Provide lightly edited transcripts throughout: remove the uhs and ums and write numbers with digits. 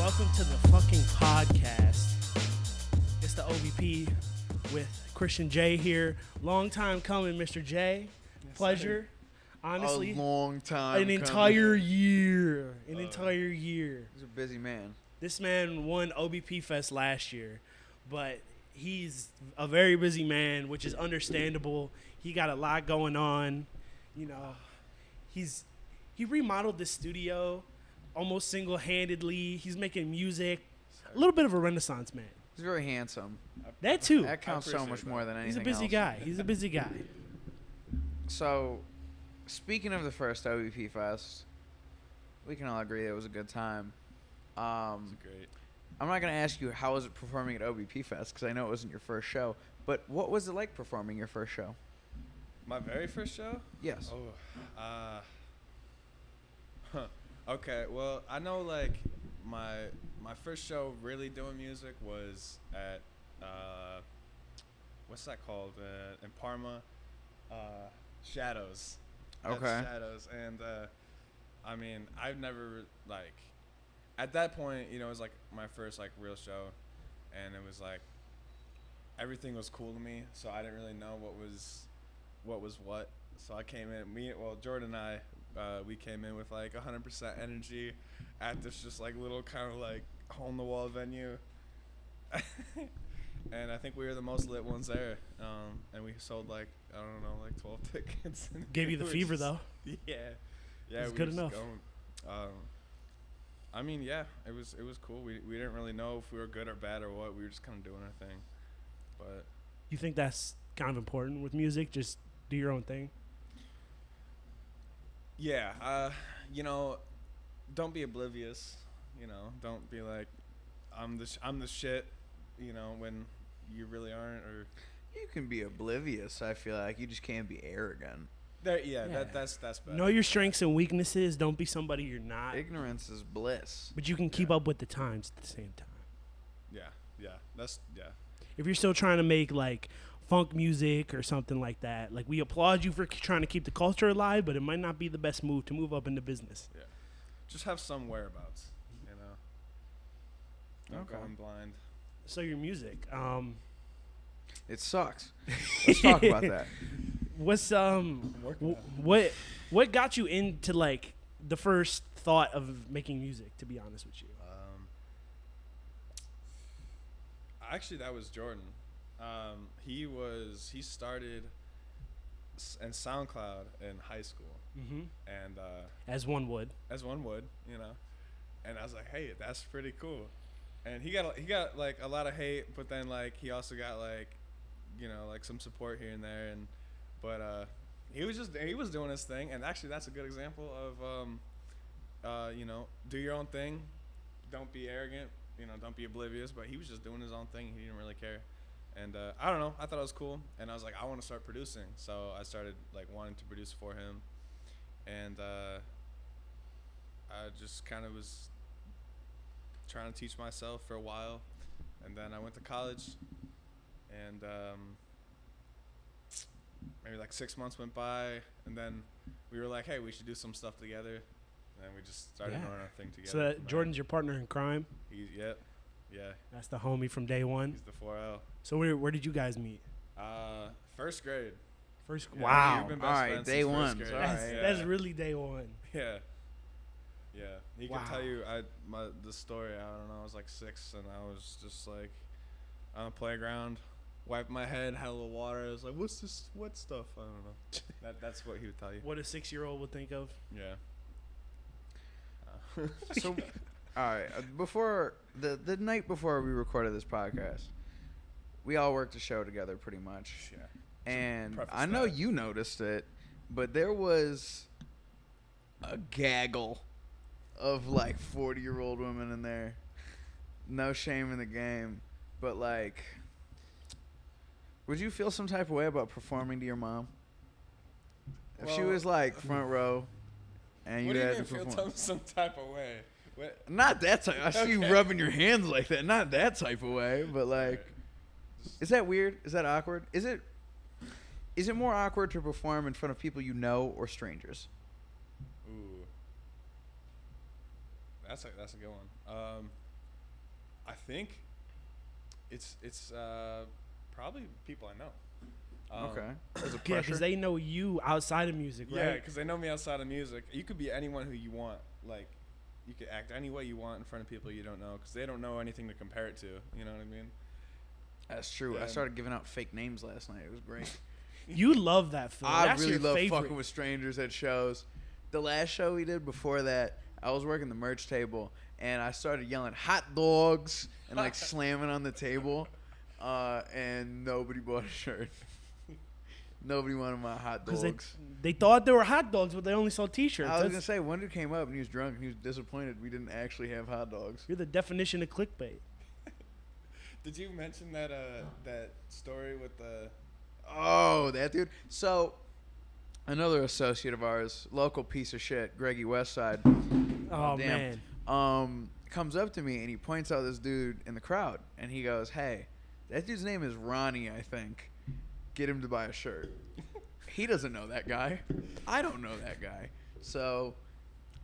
Welcome to the fucking podcast. It's the OVP with Christian J here. Long time coming, Mr. J. Yes, Pleasure. Honestly, a long time. an entire year. Entire year. He's a busy man. This man won OBP Fest last year, but he's a very busy man, which is understandable. He got a lot going on. You know, he remodeled the studio almost single-handedly. He's making music. A little bit of a renaissance man. He's very handsome. That too. That counts so much more than anything He's a busy else. guy. He's a busy guy. So, speaking of the first OVP Fest, we can all agree it was a good time. Great. I'm not going to ask you how was it performing at OVP Fest because I know it wasn't your first show. But what was it like performing your first show? My very first show? Yes. Okay, well, I know, like, my first show really doing music was at, what's that called? In Parma? Shadows. Okay. That's Shadows. And, I mean, I've never, like, at that point, you know, it was, like, my first, like, real show. And it was, like, everything was cool to me, so I didn't really know what was what. So I came in, Jordan and I, we came in with like 100% energy at this just like little kind of like hole-in-the-wall venue. And I think we were the most lit ones there. And we sold like, I don't know, like 12 tickets. Gave you the fever though. Yeah. Yeah, It's we good were just enough. going. I mean, yeah, it was cool. We didn't really know if we were good or bad or what. We were just kind of doing our thing. But You think that's kind of important with music? Just do your own thing? yeah, you know, don't be oblivious. You know, don't be like, I'm the shit. You know, when you really aren't. Or You can be oblivious, I feel like. You just can't be arrogant. that's bad. Know your strengths and weaknesses. Don't be somebody you're not. Ignorance is bliss. But you can keep up with the times at the same time. Yeah. If you're still trying to make like funk music or something like that, like we applaud you for trying to keep the culture alive, but it might not be the best move to move up into business. Yeah. Just have some whereabouts. You know. Don't go Okay. in blind. So your music, It sucks. Let's talk about that. what's working what got you into like the first thought of making music? To be honest with you, Actually, that was Jordan. He started in SoundCloud in high school, and as one would. as one would, you know. And I was like, hey, that's pretty cool. And he got like a lot of hate, but then like he also got like, you know, like some support here and there. But he was doing his thing, and actually that's a good example of you know, do your own thing, don't be arrogant, you know, don't be oblivious. But he was just doing his own thing. He didn't really care. And I don't know, I thought it was cool, and I was like, I want to start producing. So I started like wanting to produce for him, and I just kind of was trying to teach myself for a while, and then I went to college, and maybe like 6 months went by, and then we were like, hey, we should do some stuff together, and we just started doing our thing together. So that Jordan's your partner in crime. Yeah, That's the homie from day one. he's the 4L. So where did you guys meet? First grade. First. Yeah, Wow. we've been best All right, friends day since one. first grade. All That's, right. that's really day one. Yeah. He Wow. can tell you the story. I don't know. I was like 6, and I was just like on the playground, wiped my head, had a little water. I was like, "What's this wet stuff?" I don't know. That's what he would tell you. What a 6-year-old would think of. Yeah. So, all right. Before the night before we recorded this podcast, we all worked a show together pretty much. Yeah. And preface I know that. you noticed it, but there was a gaggle of like 40-year-old women in there. No shame in the game, but like, would you feel some type of way about performing to your mom? If she Well, was like front row, and What you do you had mean to feel perform. some type of way? What? Not that type. I see you Okay. rubbing your hands like that. Not that type of way, but like, is that weird? Is that awkward? Is it more awkward to perform in front of people you know or strangers? Ooh. That's a good one. I think it's probably people I know. Okay. There's a Yeah, pressure. because they know you outside of music, right? Yeah, because they know me outside of music. You could be anyone who you want. Like, you could act any way you want in front of people you don't know, because they don't know anything to compare it to. You know what I mean? That's true. Yeah. I started giving out fake names last night. It was great. You love that, Phil. I That's really your love favorite. fucking with strangers at shows. The last show we did before that, I was working the merch table, and I started yelling hot dogs and like slamming on the table, and nobody bought a shirt. Nobody wanted my hot Because dogs. they thought they were hot dogs, but they only sold T-shirts. I was That's- gonna say one dude came up and he was drunk and he was disappointed we didn't actually have hot dogs. You're the definition of clickbait. Did you mention that that story with the? Oh, that dude. So another associate of ours, local piece of shit, Greggy Westside. Oh, damn. man. Comes up to me and he points out this dude in the crowd and he goes, "Hey, that dude's name is Ronnie, I think. Get him to buy a shirt." He doesn't know that guy. I don't know that guy. So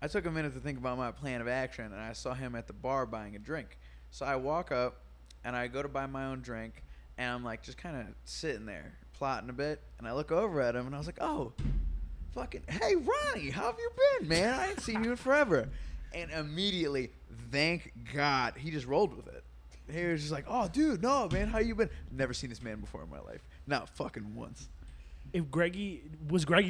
I took a minute to think about my plan of action, and I saw him at the bar buying a drink. So I walk up and I go to buy my own drink, and I'm like just kind of sitting there plotting a bit, and I look over at him and I was like, "Oh, fucking hey Ronnie, how have you been, man? I ain't seen you in forever." And immediately, thank God, he just rolled with it. He was just like, "Oh, dude, no, man, how you been?" Never seen this man before in my life. Not fucking once. If Greggy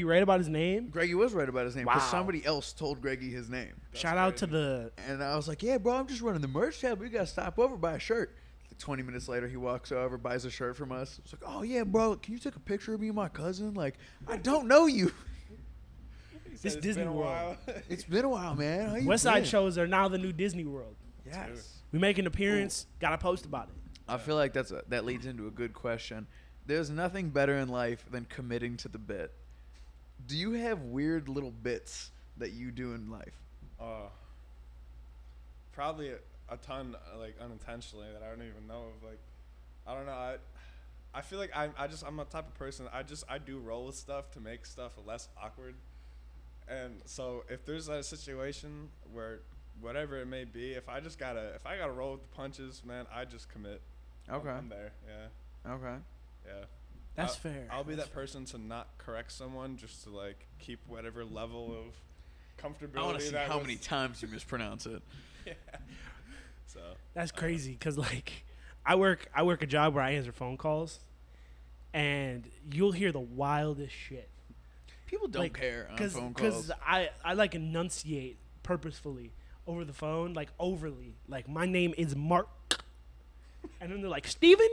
right about his name? Greggy was right about his name because Wow. somebody else told Greggy his name. Shout out to the. And I was like, "Yeah, bro, I'm just running the merch tab. We got to stop over, buy a shirt." Like 20 minutes later, he walks over, buys a shirt from us. It's like, "Oh, yeah, bro, can you take a picture of me and my cousin? Like, I don't know you." He said This it's Disney been a World. while. It's been a while, man. How you West Side been? shows are now the new Disney World. Yes. We make an appearance, gotta post about it. I feel like that leads into a good question. There's nothing better in life than committing to the bit. Do you have weird little bits that you do in life? Probably a ton, like unintentionally, that I don't even know of. Like, I don't know. I feel like I'm a type of person. I do roll with stuff to make stuff less awkward. And so if there's a situation where whatever it may be, if I gotta roll with the punches, man, I just commit. Okay. I'm there. Yeah. Okay. Yeah. That's fair. I'll be That's that person to not correct someone, just to like keep whatever level of comfortability. I want to see that how was. many times you mispronounce it. Yeah. So. That's crazy because like I work a job where I answer phone calls, and you'll hear the wildest shit. People don't Like, care on phone calls. Because I like enunciate purposefully over the phone, like overly. Like, my name is Mark. And then they're like, Steven,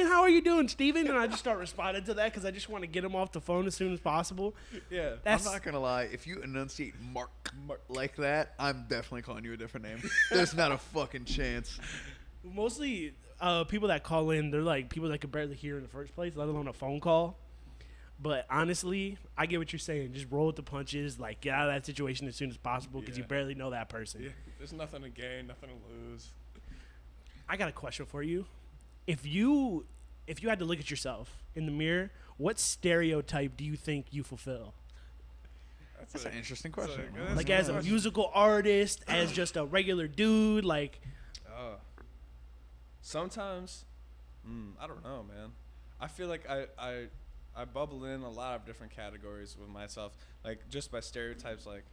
how are you doing, Steven? And I just start responding to that because I just want to get him off the phone as soon as possible. Yeah. That's I'm not gonna lie. If you enunciate Mark like that, I'm definitely calling you a different name. There's not a fucking chance. mostly people that call in, they're like people that could barely hear in the first place, let alone a phone call. But honestly, I get what you're saying. Just roll with the punches, like get out of that situation as soon as possible because you Yeah. barely know that person. Yeah. There's nothing to gain, nothing to lose. I got a question for you. If you had to look at yourself in the mirror, what stereotype do you think you fulfill? That's an interesting question. good- Like That's as a question. musical artist, as just a regular dude, like Sometimes, I don't know, man. I feel like I bubble in a lot of different categories with myself, like just by stereotypes. Like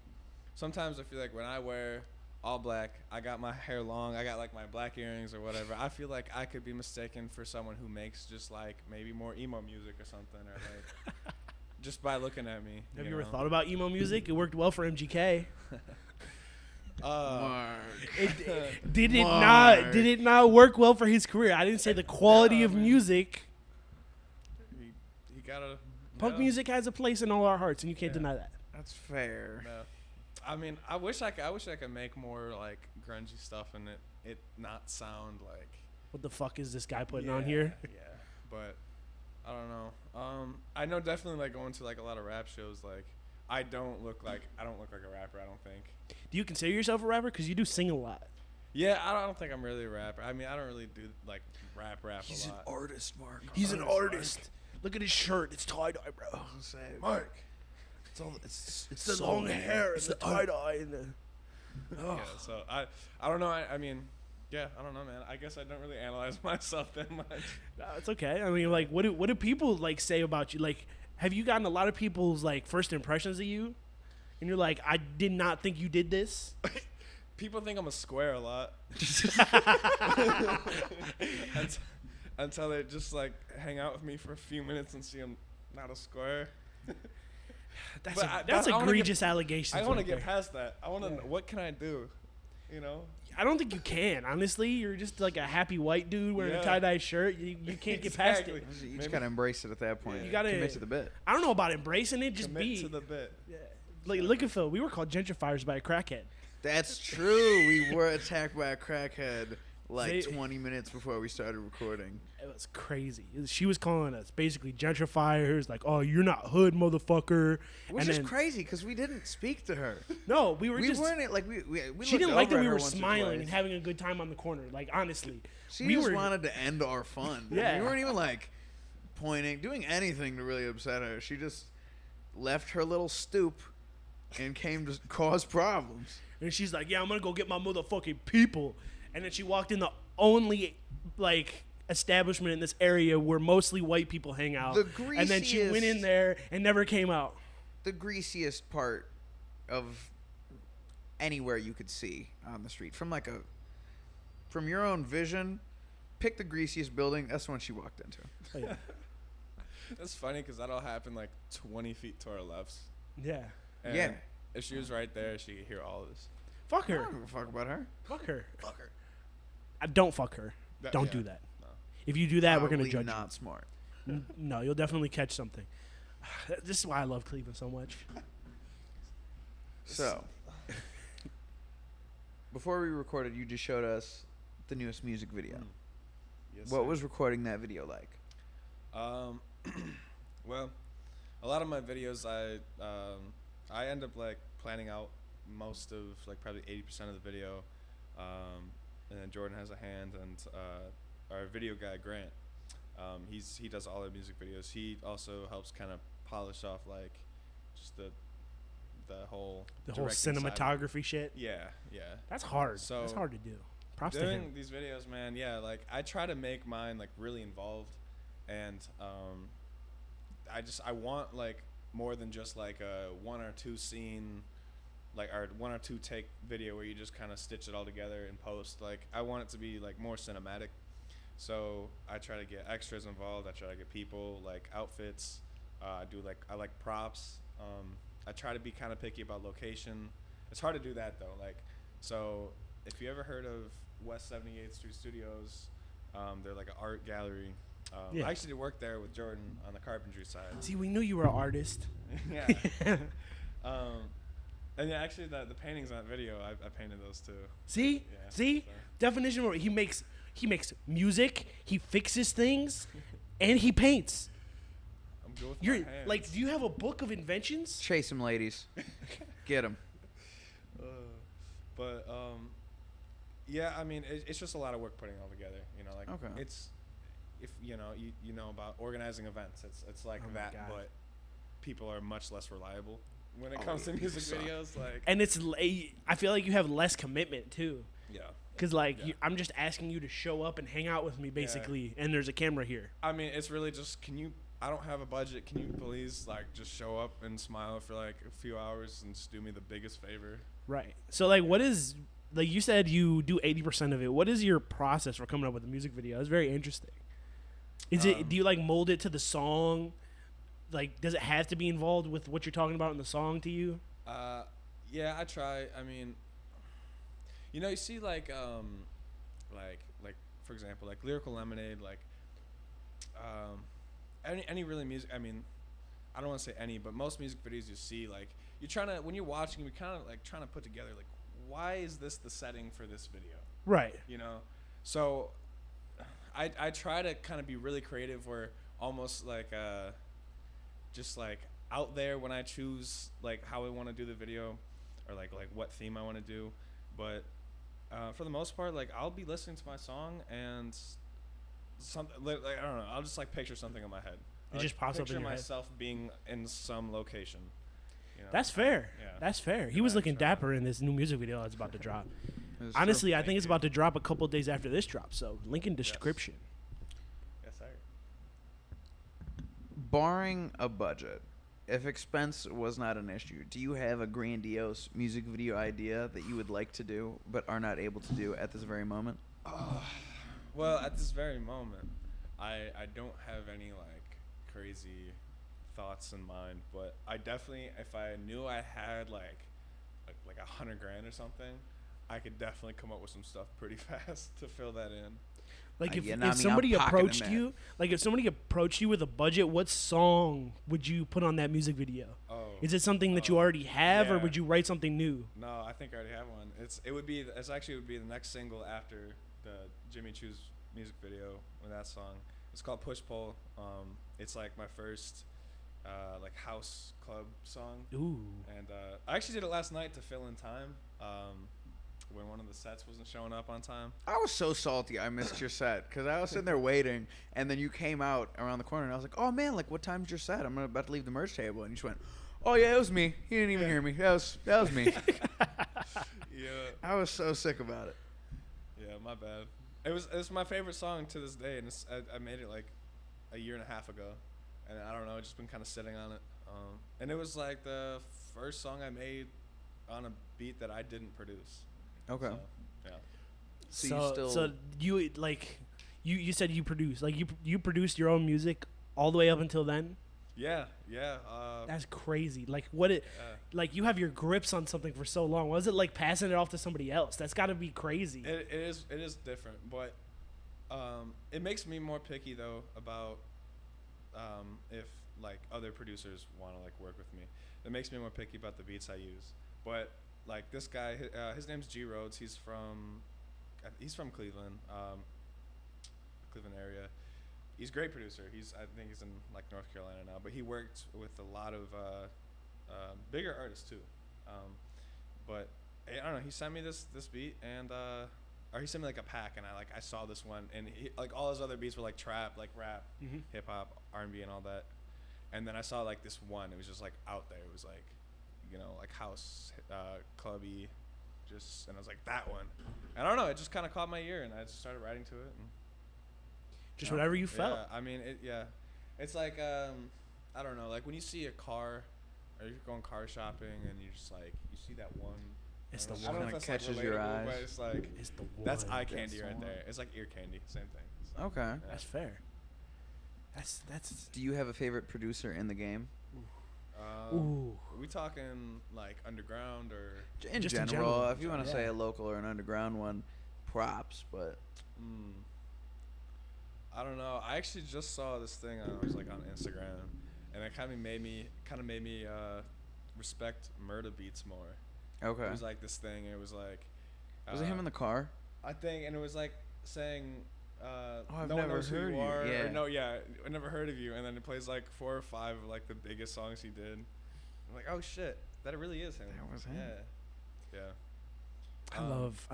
sometimes I feel like when I wear all black, I got my hair long, I got like my black earrings or whatever, I feel like I could be mistaken for someone who makes just like maybe more emo music or something, or like just by looking at me. have you ever thought about emo music? It worked well for MGK. Mark. Did Mark. it not work well for his career? I didn't say the quality of man. music. He gotta Punk music has a place in all our hearts, and you can't Yeah. deny that. That's fair. No. I mean, I wish I could make more like grungy stuff and it not sound like What the fuck is this guy putting on here? Yeah, but I don't know. I know definitely like going to like a lot of rap shows. Like I don't look like a rapper. I don't think. Do you consider yourself a rapper? Because you do sing a lot. Yeah, I don't think I'm really a rapper. I mean, I don't really do like rap He's a an lot. artist, Mark. He's an artist. Look at his shirt. It's tie-dye, bro. Mark. It's It's the long hair and the tie-dye and the... Yeah, so I don't know. I mean, Yeah, I don't know, man. I guess I don't really analyze myself that much. No, it's okay. I mean, like, what do people like say about you? Like, have you gotten a lot of people's like first impressions of you, and you're like, I did not think you did this. People think I'm a square a lot. Until they just like hang out with me for a few minutes and see I'm not a square. That's egregious allegations. I want to right get there. past that. I want to. What can I do? You know. I don't think you can. Honestly, you're just like a happy white dude wearing a Yeah. tie-dye shirt. You can't get past Exactly. it. You Maybe- just gotta embrace it at that point. You gotta- commit to the bit. I don't know about embracing it. Just Commit be. to the bit. Yeah. Like, look at Phil. We were called gentrifiers by a crackhead. That's true. We were attacked by a crackhead like They- 20 minutes before we started recording. It was crazy. She was calling us basically gentrifiers. Like, oh, you're not hood, motherfucker. Which and is then, crazy because we didn't speak to her. No, we were We just. weren't like we She looked didn't like over that at we her were once or smiling twice. and having a good time on the corner. Like, honestly, She we just were. wanted to end our fun. Yeah. We weren't even like pointing, doing anything to really upset her. She just left her little stoop and came to cause problems. And she's like, yeah, I'm going to go get my motherfucking people. And then she walked in the only, like, establishment in this area where mostly white people hang out. The And then she went in greasiest- there and never came out. The greasiest part of anywhere you could see on the street from your own vision, pick the greasiest building. That's the one she walked into. Oh, yeah. That's funny because that'll happen like 20 feet to our lefts. Yeah. And Yeah. If she was right there, she could hear all of this. Fuck I her. don't give a fuck about her. Fuck her. Fuck her. Don't fuck her. Don't Yeah. do that. No. If you do that, we're going to Probably judge not smart. you. No, you'll definitely catch something. This is why I love Cleveland so much. So, before we recorded, you just showed us the newest music video. Yes, What sir. was recording that video like? Well, a lot of my videos, I end up like planning out most of like probably 80% of the video, and then Jordan has a hand, and our video guy Grant, he does all the music videos. He also helps kind of polish off like just the whole Whole directing side of it. cinematography shit. Yeah, yeah. that's hard. So, that's hard to do. Props to Doing him. these videos, man, yeah, like I try to make mine like really involved, and I want like more than just like a 1 or 2 scene, like or 1 or 2 take video where you just kind of stitch it all together in post. Like I want it to be like more cinematic, so I try to get extras involved. I try to get people like outfits. I like props. I try to be kind of picky about location. It's hard to do that though. Like, so if you ever heard of West 78th Street Studios, they're like an art gallery. Yeah. I actually worked there with Jordan on the carpentry side. See, we knew you were an artist. Yeah. And yeah, actually the paintings on that video, I painted those too. See, Yeah, see, so. definition where he makes music, he fixes things, and he paints. I'm good with You're my hands. like, do you have a book of inventions? Chase him, ladies. Get him. But yeah, I mean, it's just a lot of work putting it all together. You know, like Okay. it's if you know about organizing events, it's like Oh my that, God. but people are much less reliable when it Oh, comes to music suck. videos. Like, And I feel like you have less commitment too. yeah, Cause like Yeah. I'm just asking you to show up and hang out with me basically, and there's a camera here. I mean, it's really just I don't have a budget. Can you please like just show up and smile for like a few hours and just do me the biggest favor? Right. So like, what is like you said you do 80% of it. What is your process for coming up with a music video? It's very interesting. Is it? Do you like mold it to the song? Like, does it have to be involved with what you're talking about in the song to you? Yeah, I try. I mean, you see like for example, like Lyrical Lemonade, like any really music. I mean, I don't want to say any, but most music videos you see, like you're trying to when you're watching, you're kind of like trying to put together like, why is this the setting for this video? Right. You know, so I try to kind of be really creative, where almost like just like out there when I choose like how I want to do the video, or like what theme I want to do. But for the most part, like I'll be listening to my song and something like I don't know, I'll just like picture something in my head. It just pops up in Picture your head. myself being in some location. You know? That's fair. Yeah. That's fair. He Yeah, was I looking try. dapper in this new music video that's about to drop. It's Honestly, I Thank think it's you. about to drop a couple days after this drop. So link in description. Yes, sir. Barring a budget, if expense was not an issue, do you have a grandiose music video idea that you would like to do but are not able to do at this very moment? Well, at this very moment, I don't have any like crazy thoughts in mind, but I definitely, if I knew I had like $100,000 or something, I could definitely come up with some stuff pretty fast to fill that in. Like if, Yeah, nah, I if mean, somebody I'm pocketing approached that. you, like if somebody approached you with a budget, what song would you put on that music video? Oh, Is it something that you already have, or yeah. would you write something new? no, I think I already have one. It would be the next single after the Jimmy Choo's music video with that song. It's called Push Pull. It's like my first like house club song. Ooh. And I actually did it last night to fill in time when one of the sets wasn't showing up on time. I was so salty I missed your set because I was sitting there waiting, and then you came out around the corner, and I was like, "Oh man, like what time's your set? I'm about to leave the merch table," and you just went, "Oh yeah, it was me. He didn't even hear me. That was me." Yeah, I was so sick about it. yeah, my bad. It's my favorite song to this day, and I made it like a year and a half ago, and I don't know, I've just been kind of sitting on it. And it was like the first song I made on a beat that I didn't produce. Okay. So, yeah. So you still- so you like you said you produced, like you produced your own music all the way up until then. Yeah. That's crazy. Like what it Yeah. like you have your grips on something for so long. Was it like passing it off to somebody else? That's got to be crazy. It is different, but it makes me more picky though about if like other producers want to like work with me. It makes me more picky about the beats I use. But like this guy, his name's G Rhodes. He's from Cleveland, Cleveland area. He's a great producer. I think he's in like North Carolina now, but he worked with a lot of bigger artists too. But I don't know. He sent me this beat, and or he sent me like a pack, and I saw this one, and like all his other beats were like trap, like rap, Mhm. hip hop, R&B, and all that. And then I saw like this one. It was just like out there. It was like, like house, clubby, and I was like that one. And I don't know. It just kind of caught my ear, and I just started writing to it. And Just whatever you felt. yeah, I mean, it's like I don't know, like when you see a car, or you're going car shopping, and you just like you see that one. It's I the don't know one. if that's, Catches like, your relatable, eyes. but it's like It's the one. that's eye That's candy the right one. there. It's like ear candy, same thing. So, Okay. yeah. That's fair. That's Do you have a favorite producer in the game? ooh. Are we talking like underground or? In Just in general, general. if you want to say Yeah. a local or an underground one, props. But I don't know. I actually just saw this thing on Instagram, and it kind of made me respect Murda Beats more. okay. It was like this thing. It was like. Was it him in the car? I think, and it was like saying, I've "No one never knows who heard you you." are." Yeah. Or, no, yeah, I never heard of you. And then it plays like 4 or 5 of like the biggest songs he did. I'm like, oh shit, that really is him. That was him. Yeah. I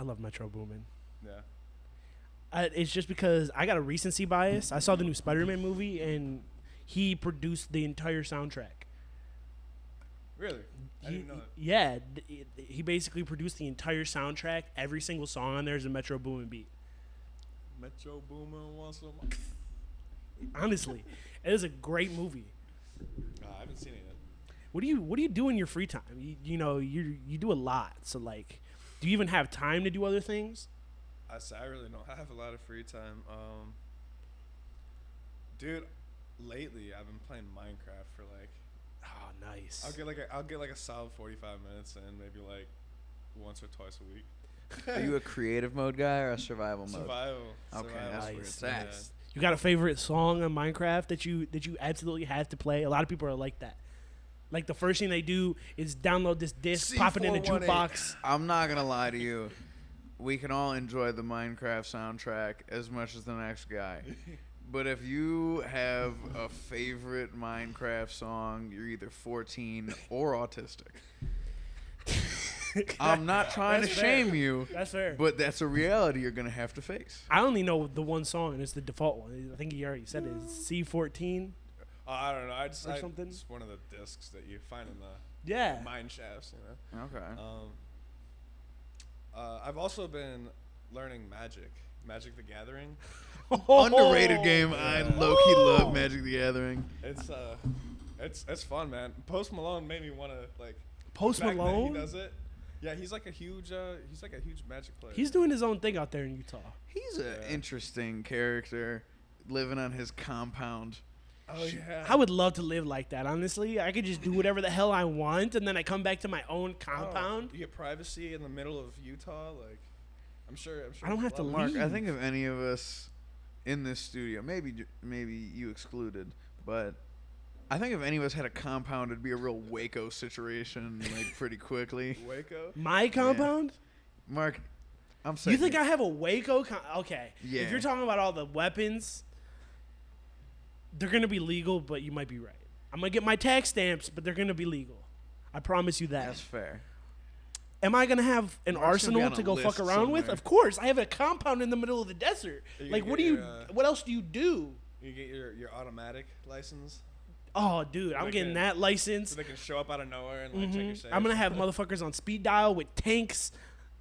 love Metro Boomin. Yeah. It's just because I got a recency bias. I saw the new Spider-Man movie, and he produced the entire soundtrack. Really? I didn't know that. Yeah, he basically produced the entire soundtrack. Every single song on there is a Metro Boomin beat. Metro Boomin wants some. Honestly, it is a great movie. I haven't seen it yet. What do you do in your free time? You do a lot. So like, do you even have time to do other things? I really don't have a lot of free time. Dude, lately I've been playing Minecraft for like. Oh, nice. I'll get like a solid 45 minutes in maybe like once or twice a week. Are you a creative mode guy or a survival mode? Survival. Okay, that's where Nice, it's at. nice. You got a favorite song on Minecraft that you absolutely have to play? A lot of people are like that. Like the first thing they do is download this disc, pop it in the C418. jukebox. I'm not gonna lie to you. We can all enjoy the Minecraft soundtrack as much as the next guy. But if you have a favorite Minecraft song, you're either 14 or autistic. I'm not trying to That's fair. shame you, That's fair. but that's a reality you're gonna have to face. I only know the one song, and it's the default one. I think you already said it. It's C14 I don't know. or something. It's one of the discs that you find in the Yeah. mine shafts, you know. Okay. I've also been learning Magic the Gathering. Underrated game. I low-key love Magic the Gathering. It's fun, man. Post Malone made me want to like. Post the fact that Malone? he does it. Yeah, he's like a huge Magic player. He's doing his own thing out there in Utah. He's an interesting character, living on his compound. Oh yeah. I would love to live like that, honestly. I could just do whatever the hell I want, and then I come back to my own compound. You get privacy in the middle of Utah, like. I'm sure. I don't have to Mark, leave. I think if any of us in this studio, maybe you excluded, but I think if any of us had a compound, it'd be a real Waco situation, like pretty quickly. Waco. My compound? Mark, I'm saying. You think I have a Waco? Okay. Yeah. If you're talking about all the weapons, they're gonna be legal, but you might be right. I'm gonna get my tax stamps, but they're gonna be legal. I promise you that. That's fair. Am I gonna have an Mark's gonna be arsenal on to a go fuck list around with? somewhere. Of course. I have a compound in the middle of the desert. You Like, get what do you? your, What else do you do? You get your automatic license, Oh, dude, I'm they getting can- that license. so they can show up out of nowhere and like check your safe. I'm gonna have motherfuckers on speed dial with tanks.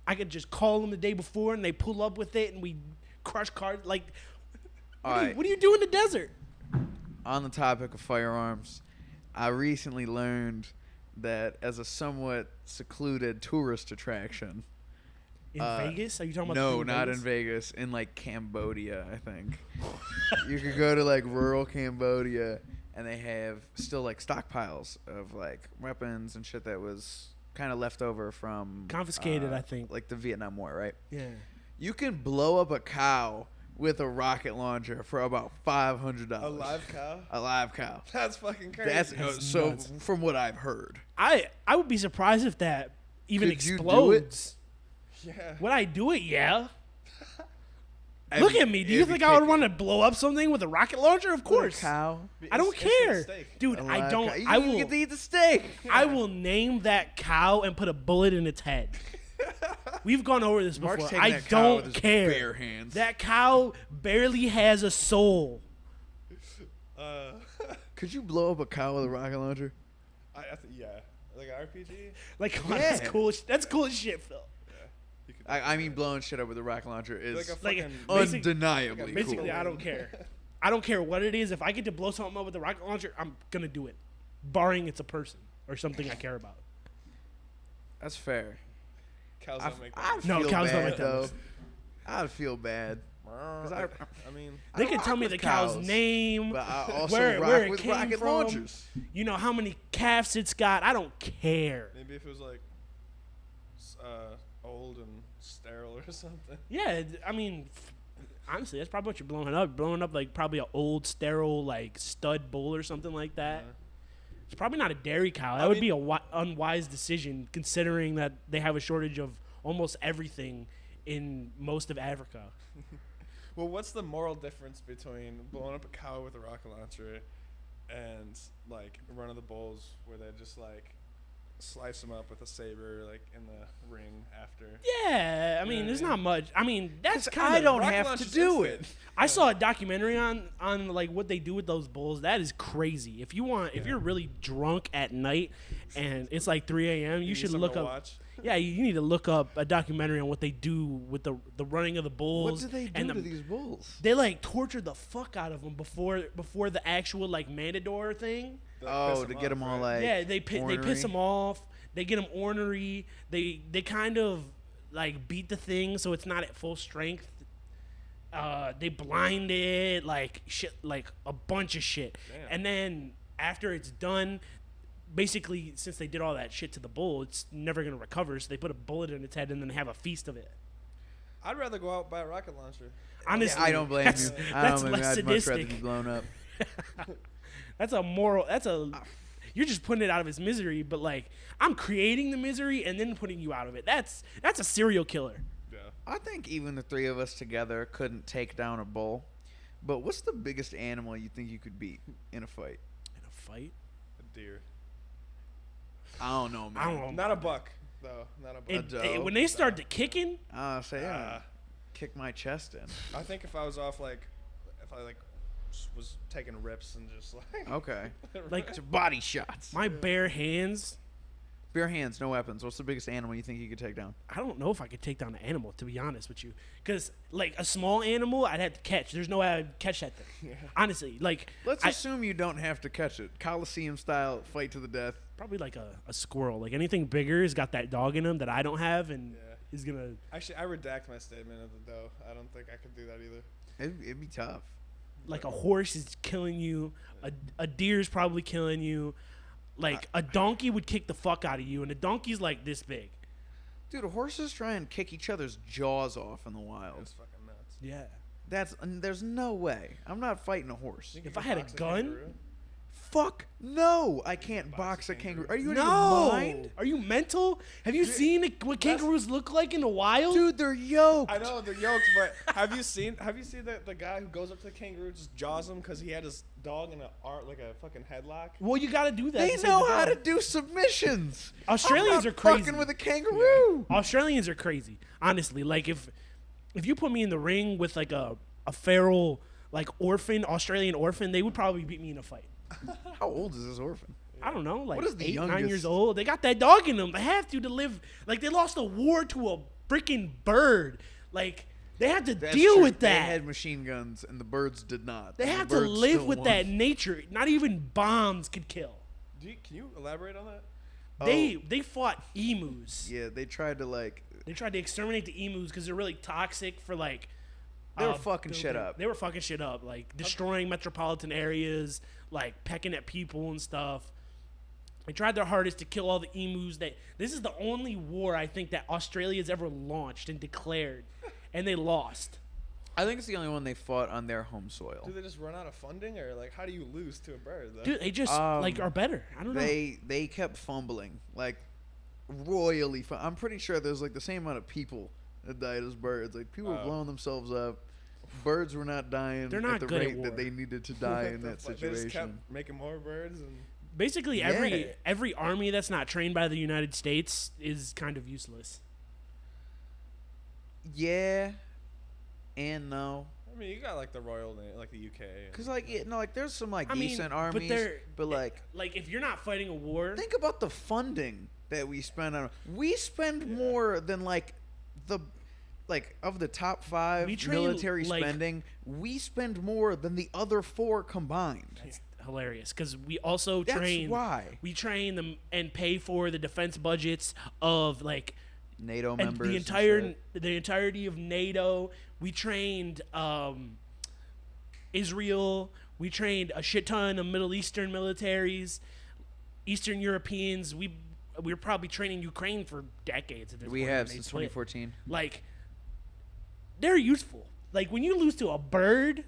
I could just call them the day before, and they pull up with it, and we crush cars. Like, Alright. what do you do in the desert? On the topic of firearms, I recently learned that as a somewhat secluded tourist attraction. In Vegas? Are you talking about? No, the thing not in Vegas. In like Cambodia, I think. You could go to like rural Cambodia, and they have still like stockpiles of like weapons and shit that was kind of left over from Confiscated, I think. like the Vietnam War, right? Yeah. You can blow up a cow with a rocket launcher for about $500. a live cow. A live cow. That's fucking crazy. That's so nuts. from what I've heard. I would be surprised if that even Could you do explodes. yeah. Would I do it? Yeah. I Look mean, at me. Do you it'd be think I would kicking. want to blow up something with a rocket launcher? Of course. A cow. I don't Instant care, steak. dude. A I live don't. cow. You I don't even will. get to eat the steak. I will name that cow and put a bullet in its head. We've gone over this Mark's before. taking I that cow with don't his care. bare hands. That cow barely has a soul. Could you blow up a cow with a rocket launcher? Yeah, like an RPG. Like, come on, that's Yeah. cool. That's cool as shit, Phil. You could I mean, blowing shit up with a rocket launcher is like a Like, fucking. basic- undeniably Basically, cool. I don't care. I don't care what it is. If I get to blow something up with a rocket launcher, I'm gonna do it, barring it's a person or something I care about. That's fair. cows I, don't make that. I'd No, feel cows don't bad make that though. noise. I'd feel bad. 'Cause I mean, They don't can rock tell me with the cow's cows, name, but I also where rock it with came rocket from. launchers. You know how many calves it's got. I don't care. maybe if it was like old and sterile or something. Yeah, I mean, honestly, that's probably what you're blowing up. Blowing up like probably an old sterile like stud bull or something like that. Yeah. It's probably not a dairy cow. That I would mean- be a unwise decision considering that they have a shortage of almost everything in most of Africa. Well, what's the moral difference between blowing up a cow with a rocket launcher and like Run of the Bulls, where they just like slice them up with a saber, like in the ring after? Yeah, I mean, Yeah, there's yeah. not much. I mean, that's kind I of. don't rocket have to launcher's do instant. it. I saw a documentary on like what they do with those bulls. That is crazy. If you're really drunk at night and it's like 3 a.m., you need should something look to up. watch? Yeah, you need to look up a documentary on what they do with the running of the bulls. What do they do and to these bulls? They like torture the fuck out of them before the actual like matador thing. Like, Oh, piss to 'em get off, them all right? like Yeah, they piss ornery? them off. They get them ornery. They kind of like beat the thing so it's not at full strength. They blind it, like shit, like a bunch of shit. Damn. And then after it's done, basically since they did all that shit to the bull, it's never gonna recover. So they put a bullet in its head and then have a feast of it. I'd rather go out and buy a rocket launcher. Honestly, I don't blame that's, you. That's I don't blame you. less I'd much rather sadistic. be blown up. That's a moral. You're just putting it out of his misery, but like I'm creating the misery and then putting you out of it. That's a serial killer. Yeah. I think even the three of us together couldn't take down a bull. But what's the biggest animal you think you could beat in a fight? In a fight, A deer. I don't know, man. I don't know. Not a buck, though. Not a buck. doe? When they start to kicking, Say yeah. Ah. Kick my chest in. I think if I was off, like, if I, like, was taking rips and just, like... Okay. like It's body shots. my bare hands, Bare hands, no weapons. What's the biggest animal you think you could take down? I don't know if I could take down an animal, to be honest with you. Because, like, a small animal, I'd have to catch. There's no way I'd catch that thing. Yeah. Honestly. Like, Let's assume you don't have to catch it. Coliseum style, fight to the death. probably like a squirrel. Like, anything bigger has got that dog in him that I don't have, and Yeah. he's going to... Actually, I redact my statement of the doe. I don't think I could do that either. It'd be tough. Like, a horse is killing you. A deer's probably killing you. Like, a donkey would kick the fuck out of you, and a donkey's, like, this big. Dude, horses try and kick each other's jaws off in the wild. It's fucking nuts. Yeah. There's no way. I'm not fighting a horse. Think If you I could had a box gun- kangaroo? Fuck no! I can't Box box a a kangaroo. kangaroo. Are you out No! of your mind? Are you mental? Have you seen what kangaroos look like in the wild? Dude, they're yoked. I know they're yoked, but have you seen the guy who goes up to the kangaroo, just jaws him because he had his dog in a fucking headlock? Well, you got to do that. They to save know the how to dog. do submissions. Australians I'm are not crazy. fucking with a kangaroo. Australians are crazy. Honestly, like if you put me in the ring with like a feral like Australian orphan, they would probably beat me in a fight. How old is this orphan? I don't know, like What is the 8, 9 youngest? years old. They got that dog in them. They have to live. Like they lost a war to a freaking bird. Like they had to That's deal true. with They that. had machine guns, and the birds did not. They And the have to birds live still with won. that nature. Not even bombs could kill. Can you elaborate on that? They fought emus. Yeah, they tried to like. They tried to exterminate the emus because they're really toxic for like. They were fucking shit building- up. They were fucking shit up, like destroying metropolitan areas, like pecking at people and stuff. They tried their hardest to kill all the emus. This is the only war I think that Australia's ever launched and declared, and they lost. I think it's the only one they fought on their home soil. Do they just run out of funding, or like how do you lose to a bird? Though? Dude, they just like are better. I don't know. They kept fumbling, like royally. I'm pretty sure there's like the same amount of people that died as birds. Like people were Oh. blowing themselves up. Birds were not dying They're not at the good at rate war. that they needed to die in that They just kept situation. making more birds, and Basically, Yeah. every army that's not trained by the United States is kind of useless. Yeah, and no. I mean, you got like the Royal, like the UK. and- Cause like no, like there's some like I mean, decent but armies, they're- but like Like if you're not fighting a war, think about the funding that we spend on. We spend more than like the of the top 5 We train, military like- spending. We spend more than the other 4 combined. it's hilarious because we also That's train. why We train them and pay for the defense budgets of like NATO and members. the and shit. the entirety of NATO. We trained Israel. We trained a shit ton of Middle Eastern militaries, Eastern Europeans. We're probably training Ukraine for decades. At this We point, have and they since split. 2014. Like they're useful. Like when you lose to a bird,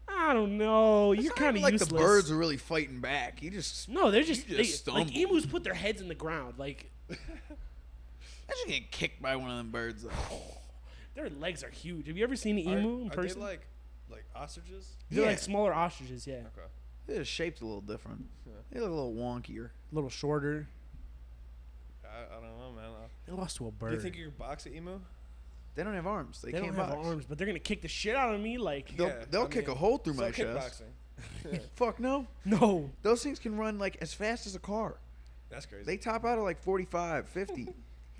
I don't know. It's You're not kind of even like useless. the birds are really fighting back. You just No, they're just, you like stumble. emus put their heads in the ground. Like imagine getting kicked by one of them birds. Though. their legs are huge. Have you ever seen an Are- emu in are person? they like ostriches? They're Yeah. like smaller ostriches. Yeah, Okay. They're just shaped a little different. Yeah. They look a little wonkier. a little shorter. I don't know, man. They lost to a bird. Do you think you could box an emu? They don't have arms. They, they can't don't have box. arms, but they're gonna kick the shit out of me. Like They'll kick a hole through so my chest. kickboxing. Fuck no. no. Those things can run like as fast as a car. That's crazy. They top out at like 45, 50.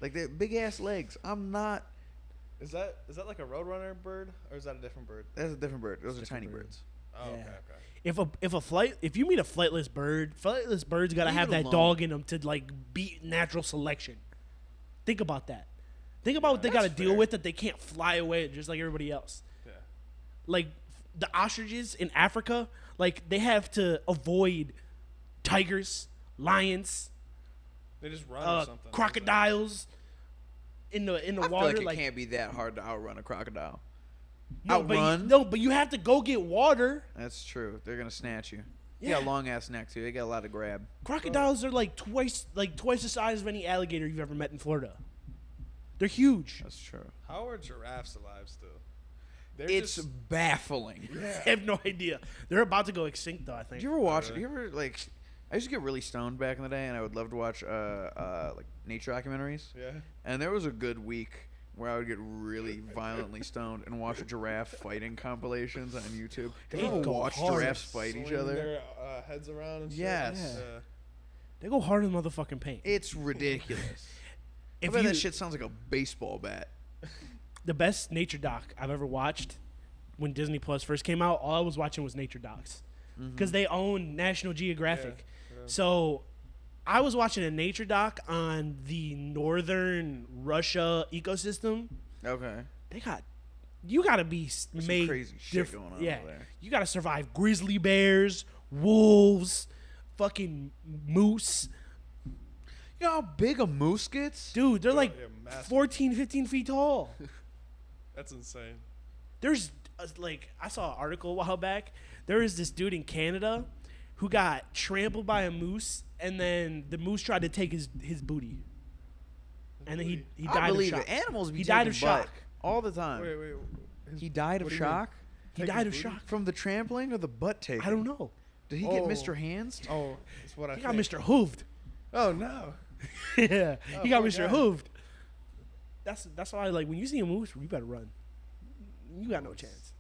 Like they're big ass legs. I'm not. Is that like a roadrunner bird, or is that a different bird? That's a different bird. Those are Different tiny bird. birds. Oh, Yeah. okay. If you meet a flightless bird's gotta Leave have it that alone. dog in them to like beat natural selection. Think about that. Think about what they That's gotta deal fair. with that they can't fly away just like everybody else. Yeah. Like the ostriches in Africa, like they have to avoid tigers, lions, They just run or something. crocodiles in the I feel water. like it can't be that hard to outrun a crocodile. no, but outrun? but you have to go get water. That's true. They're gonna snatch you. They Yeah. got a long ass neck too. They got a lot of grab. Crocodiles are like twice the size of any alligator you've ever met in Florida. They're huge. That's true. How are giraffes alive still? They're It's just, baffling. I have no idea. They're about to go extinct though, I think. Do you ever watch? Really? You ever like? I used to get really stoned back in the day, and I would love to watch like nature documentaries. yeah. And there was a good week where I would get really violently stoned and watch giraffe fighting compilations on YouTube. Have They you ever go watched hard. giraffes fight each Swing other? their heads around and shit. Yes. Yeah. They go hard in the motherfucking paint. It's ridiculous. I If bet you, that shit sounds like a baseball bat. the best nature doc I've ever watched when Disney Plus first came out, all I was watching was nature docs because they own National Geographic. Yeah. So I was watching a nature doc on the northern Russia ecosystem. Okay. You gotta be There's made some crazy shit going on over there. You gotta survive grizzly bears, wolves, fucking moose. You know how big a moose gets? Dude, they're like massive. 14, 15 feet tall. That's insane. There's I saw an article a while back. There is this dude in Canada who got trampled by a moose, and then the moose tried to take his booty, and then he I died of believe shock. it. Animals be He died taking of shock. butt all the time. Wait. He died of what do you mean? shock? He Take died his of booty? shock. From the trampling or the butt taking? I don't know. Did he get Oh. Mr. Hands? Oh, that's what I He got think. Mr. Hooved. Oh no. Yeah, Oh, he got poor Mr. guy. Hooved. That's why when you see a moose, you better run. You got no chance.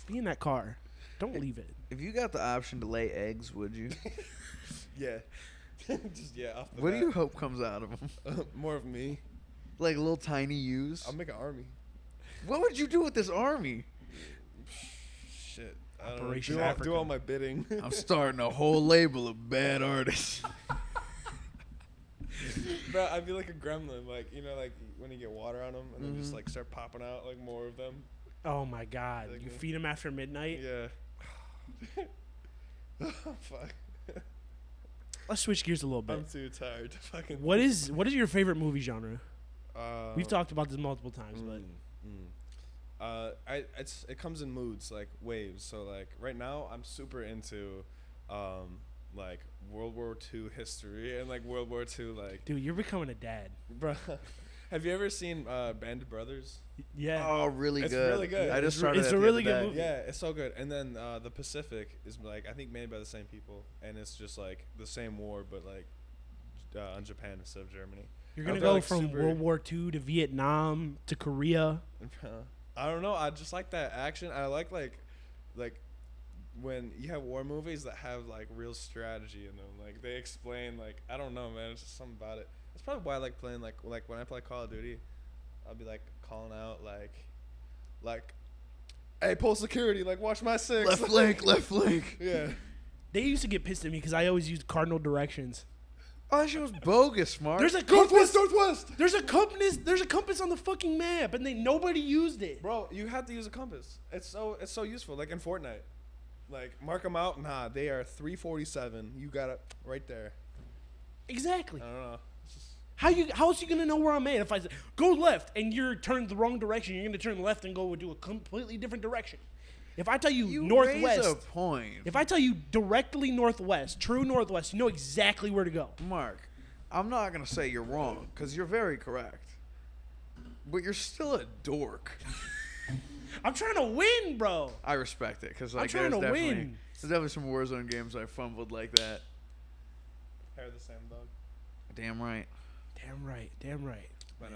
Be in that car. Don't leave it. If you got the option to lay eggs, would you? Yeah. Just off the What do bat. you hope comes out of them? More of me. Like little tiny ewes? I'll make an army. What would you do with this army? Shit. I don't know. Operation Do all- Africa. Do all my bidding. I'm starting a whole label of bad artists. Bro, I'd be like a gremlin, like like when you get water on them and then just like start popping out like more of them. Oh my God! Like You a- feed him after midnight. Yeah. Oh, fuck. Let's switch gears a little bit. I'm too tired to fucking. What is your favorite movie genre? Uh, We've talked about this multiple times, but it comes in moods like waves. So like right now I'm super into, like World War II history and like World War II like. dude, you're becoming a dad. Bro, have you ever seen Band of Brothers? Yeah. Oh, really It's good. really good. I just It's started it's that a the really other good day. movie. Yeah, it's so good. And then The Pacific is like I think made by the same people, and it's just like the same war but like on Japan instead of Germany. You're gonna feel go like from super- World War II to Vietnam to Korea. I don't know. I just like that action. I like when you have war movies that have like real strategy in them. Like they explain like I don't know, man. It's just something about it. That's probably why I like playing like when I play Call of Duty, I'll be like calling out like, hey, pull security, like watch my six. Left flank, left flank. Yeah. They used to get pissed at me because I always used cardinal directions. Oh, that shit was bogus, Mark. There's a compass. Northwest. There's a compass. There's a compass on the fucking map, and nobody used it. Bro, you have to use a compass. It's so useful. Like in Fortnite, like mark them out. Nah, they are 347. You got it right there. Exactly. I don't know. It's just, How else you gonna know where I'm at if I say go left and you're turned the wrong direction? You're gonna turn left and go do a completely different direction. If I tell you, you northwest, raise a point. if I tell you directly northwest, true northwest, you know exactly where to go. Mark, I'm not going to say you're wrong, because you're very correct. But you're still a dork. I'm trying to win, bro. I respect it, because I'm like, trying there's to definitely, win. there's definitely some Warzone games I fumbled like that. hair of the same dog. Damn right. Damn right. Damn right. But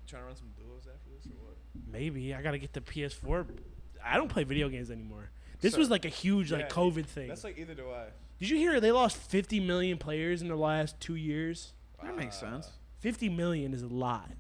trying to run some duos after this or what? Maybe I gotta get the PS4. I don't play video games anymore. This So- was like a huge like Yeah, COVID thing. That's like either do I. Did you hear they lost 50 million players in the last 2 years? That makes sense. 50 million is a lot.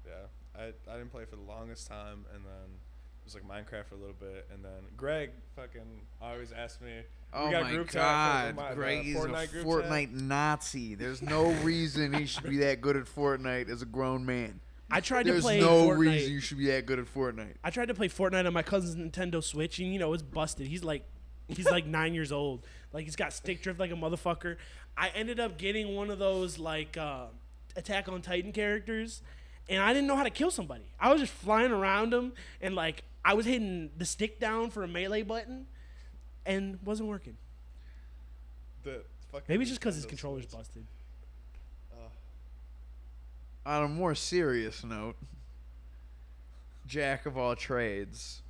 Yeah, I didn't play for the longest time, and then it was like Minecraft for a little bit, and then Greg fucking always asked me. Oh we got my group God, chat for the Greg is a Fortnite group Fortnite Nazi. There's no reason he should be that good at Fortnite as a grown man. I tried to There's play no Fortnite. reason you should be that good at Fortnite. I tried to play Fortnite on my cousin's Nintendo Switch, and it's busted. He's like 9 years old. Like he's got stick drift like a motherfucker. I ended up getting one of those like Attack on Titan characters, and I didn't know how to kill somebody. I was just flying around them, and like I was hitting the stick down for a melee button, and wasn't working. The fucking Maybe it's just because his Nintendo controller's Switch. busted. On a more serious note, jack of all trades,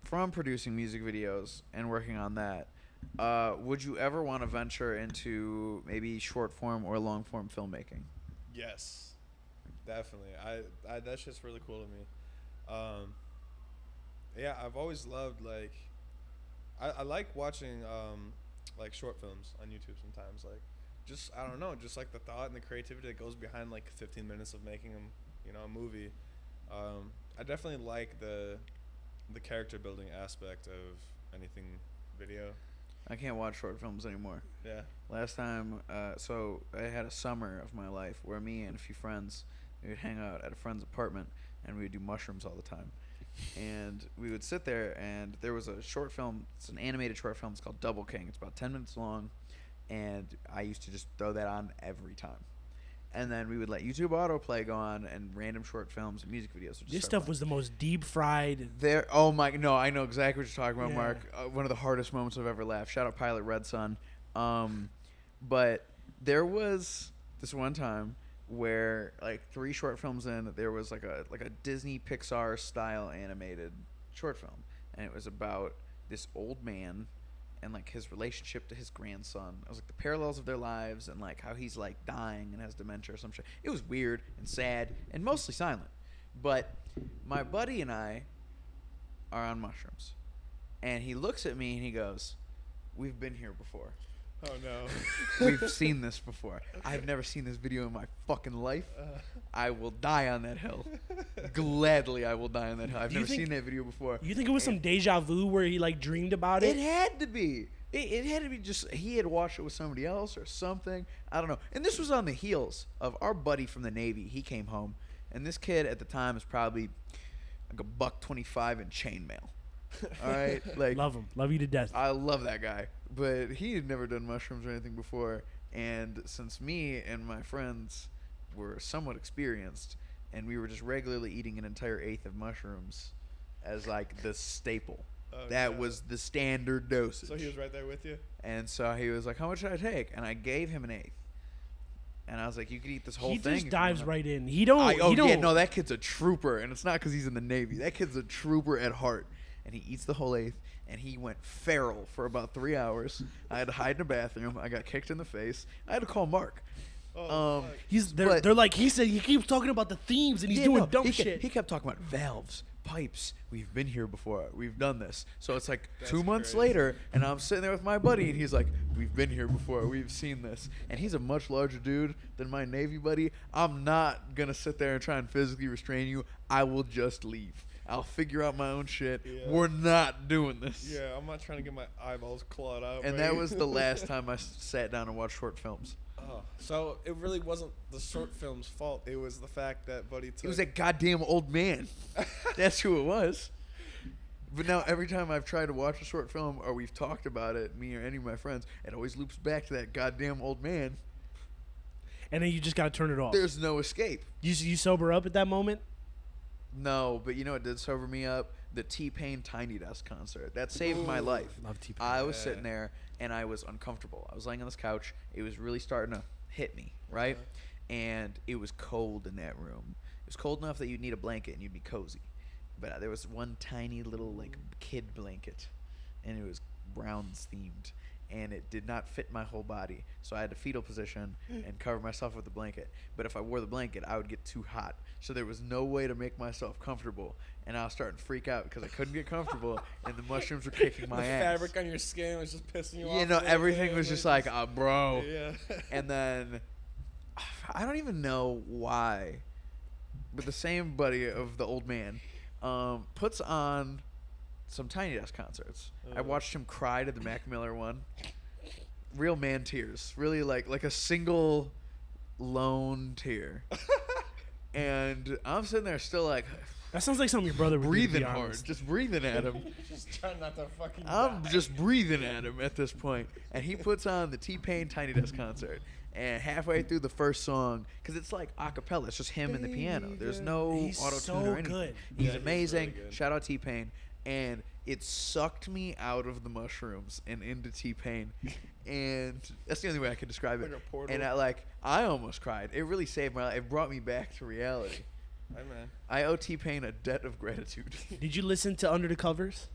from producing music videos and working on that, would you ever want to venture into maybe short form or long form filmmaking? Yes, definitely. I that shit's really cool to me. Yeah, I've always loved like I like watching like short films on YouTube sometimes. Like, just I don't know, just like the thought and the creativity that goes behind like 15 minutes of making them, a movie. I definitely like the character building aspect of anything video. I can't watch short films anymore. Yeah. Last time, so I had a summer of my life where me and a few friends, we would hang out at a friend's apartment and we would do mushrooms all the time. And we would sit there, and there was a short film. It's an animated short film. It's called Double King. It's about 10 minutes long, and I used to just throw that on every time. And then we would let YouTube autoplay go on, and random short films and music videos would just This start stuff playing. was the most deep fried. Oh my, no, I know exactly what you're talking about, Yeah. Mark. One of the hardest moments I've ever laughed. Shout out Pilot Red Sun. But there was this one time where, like, 3 short films in, there was like a Disney Pixar style animated short film, and it was about this old man and like his relationship to his grandson. It was like the parallels of their lives and like how he's like dying and has dementia or some shit. It was weird and sad and mostly silent. But my buddy and I are on mushrooms, and he looks at me and he goes, "We've been here before. Oh no. We've seen this before. I've never seen this video in my fucking life. I will die on that hill. Gladly, I will die on that hill. I've Do you never think- seen that video before." You think it was some deja vu where he like dreamed about it? It had to be. It had to be just he had watched it with somebody else or something. I don't know. And this was on the heels of our buddy from the Navy. He came home, and this kid at the time is probably like $1.25 in chainmail. All right, like Love him. Love you to death. I love that guy, but he had never done mushrooms or anything before. And since me and my friends were somewhat experienced, and we were just regularly eating an entire eighth of mushrooms as like the staple. Oh, That no. was the standard dosage. So he was right there with you? And so he was like, "How much should I take?" And I gave him an eighth. And I was like, "You could eat this whole He thing." just if you dives want." right in. He don't. Oh he don't. yeah, no, that kid's a trooper, and it's not because he's in the Navy. That kid's a trooper at heart, and he eats the whole eighth. And he went feral for about 3 hours. I had to hide in a bathroom. I got kicked in the face. I had to call Mark. Oh, fuck. They're but- like he said. He keeps talking about the themes and he's doing dumb he shit. He kept talking about valves, pipes. We've been here before. We've done this. So it's like That's 2 months crazy. later, and I'm sitting there with my buddy, and he's like, "We've been here before. We've seen this." And he's a much larger dude than my Navy buddy. I'm not gonna sit there and try and physically restrain you. I will just leave. I'll figure out my own shit. Yeah. We're not doing this. Yeah, I'm not trying to get my eyeballs clawed out. And by that you. was the last time I sat down and watched short films. Oh, so it really wasn't the short film's fault. It was the fact that Buddy took. It was that goddamn old man. That's who it was. But now every time I've tried to watch a short film or we've talked about it, me or any of my friends, it always loops back to that goddamn old man. And then you just gotta turn it off. There's no escape. You sober up at that moment. No, but you know what did sober me up? The T-Pain Tiny Desk concert. That saved my Ooh. life. Love T-Pain. I was Yeah. sitting there and I was uncomfortable. I was laying on this couch. It was really starting to hit me, right? And it was cold in that room. It was cold enough that you'd need a blanket and you'd be cozy. But there was one tiny little like kid blanket, and it was Browns themed, and it did not fit my whole body. So I had to fetal position and cover myself with the blanket. But if I wore the blanket, I would get too hot. So there was no way to make myself comfortable, and I was starting to freak out because I couldn't get comfortable, and the mushrooms were kicking my the ass. fabric on your skin was just pissing you off. You a know, little everything bit, was just like, bro. Yeah. And then I don't even know why, but the same buddy of the old man puts on some Tiny Desk concerts. I watched him cry to the Mac Miller one. Real man tears, really like a single lone tear. And I'm sitting there still like That sounds like something your brother would do, to breathing be hard, honest. just breathing at him. just trying not to fucking. I'm die. just breathing at him at this point. And he puts on the T-Pain Tiny Desk concert. And halfway through the first song, because it's like a cappella, it's just him and the piano. There's no He's auto-tune so or anything. good. He's Yeah, he's amazing. really good. Shout out T-Pain. And it sucked me out of the mushrooms and into T-Pain. And that's the only way I could describe it. Like a portal. And I almost cried. It really saved my life. It brought me back to reality. Hey man. I owe T-Pain a debt of gratitude. Did you listen to Under the Covers?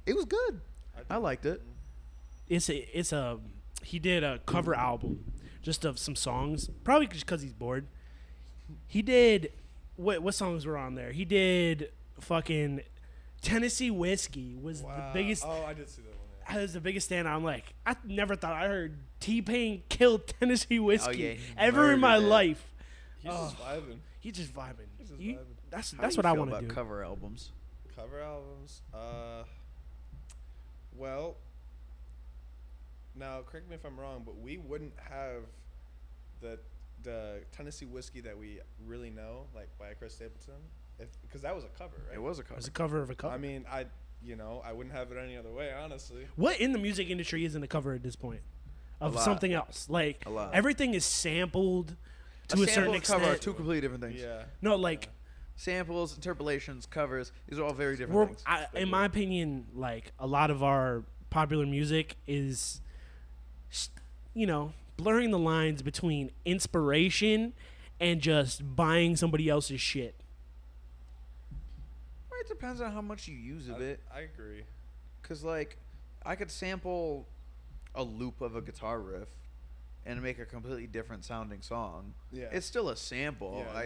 It was good. I liked it. He did a cover album just of some songs, probably just because he's bored. He did what songs were on there? He did fucking Tennessee Whiskey was the biggest. Oh, I did see that one. was the biggest stand. I'm like, I never thought I heard T-Pain kill Tennessee Whiskey yeah, he ever in my murdered it. life. He's just vibing. He's just vibing. He's just You- vibing. That's How that's do what you I feel want to about do. cover albums. Cover albums. Well, now correct me if I'm wrong, but we wouldn't have the Tennessee Whiskey that we really know, like by Chris Stapleton, because that was a cover, right? It was a cover. It was a cover of a cover. I mean, I wouldn't have it any other way, honestly. What in the music industry isn't a cover at this point of lot. something else? Like A lot. everything is sampled to a sample certain and cover are extent. two completely different things. Yeah. No, like Samples, interpolations, covers. These are all very different we're, things. in my opinion, like a lot of our popular music is, blurring the lines between inspiration and just buying somebody else's shit. Well, it depends on how much you use of it. I agree. Because, like, I could sample a loop of a guitar riff and make a completely different sounding song. Yeah. It's still a sample. Yeah,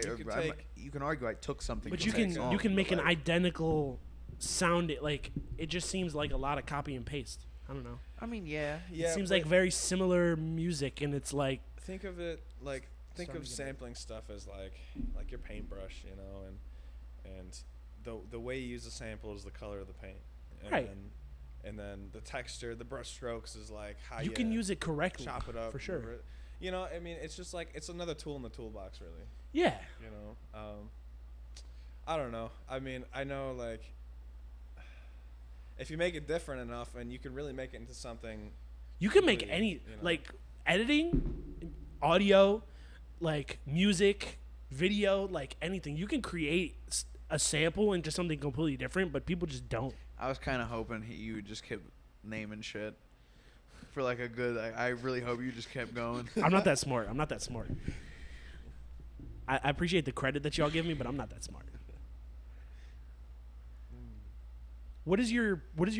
You can argue I took something But from you that can song, you can but, make an like, identical sound. Like it just seems like a lot of copy and paste. I don't know. I mean, yeah. Yeah. It seems but like very similar music, and it's like think of it like think Sorry, of go ahead. sampling stuff as like your paintbrush, and the way you use the sample is the color of the paint. And Right. then the texture, the brush strokes is like how you can use it correctly. chop it up for sure. whatever. I mean, it's just like it's another tool in the toolbox, really. Yeah. I don't know. I mean, I know like if you make it different enough, and you can really make it into something. You can make completely, any like editing, audio, like music, video, like anything. You can create a sample into something completely different, but people just don't. I was kind of hoping you would just keep naming shit for like a good. I really hope you just kept going. I'm not that smart. I'm not that smart. I appreciate the credit that y'all give me, but I'm not that smart. What is your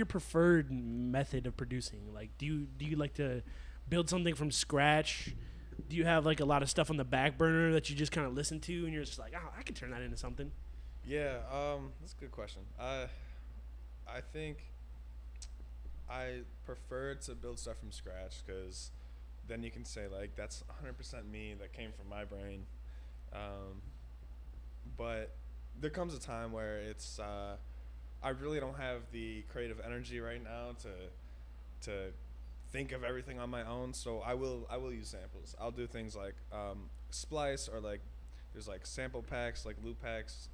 preferred method of producing? Like, do you like to build something from scratch? Do you have like a lot of stuff on the back burner that you just kind of listen to, and you're just like, oh, I can turn that into something? Yeah, that's a good question. I think I prefer to build stuff from scratch because then you can say like that's 100% me, that came from my brain. But there comes a time where it's I really don't have the creative energy right now to think of everything on my own. So I will use samples. I'll do things like splice, or like there's like sample packs, like loop packs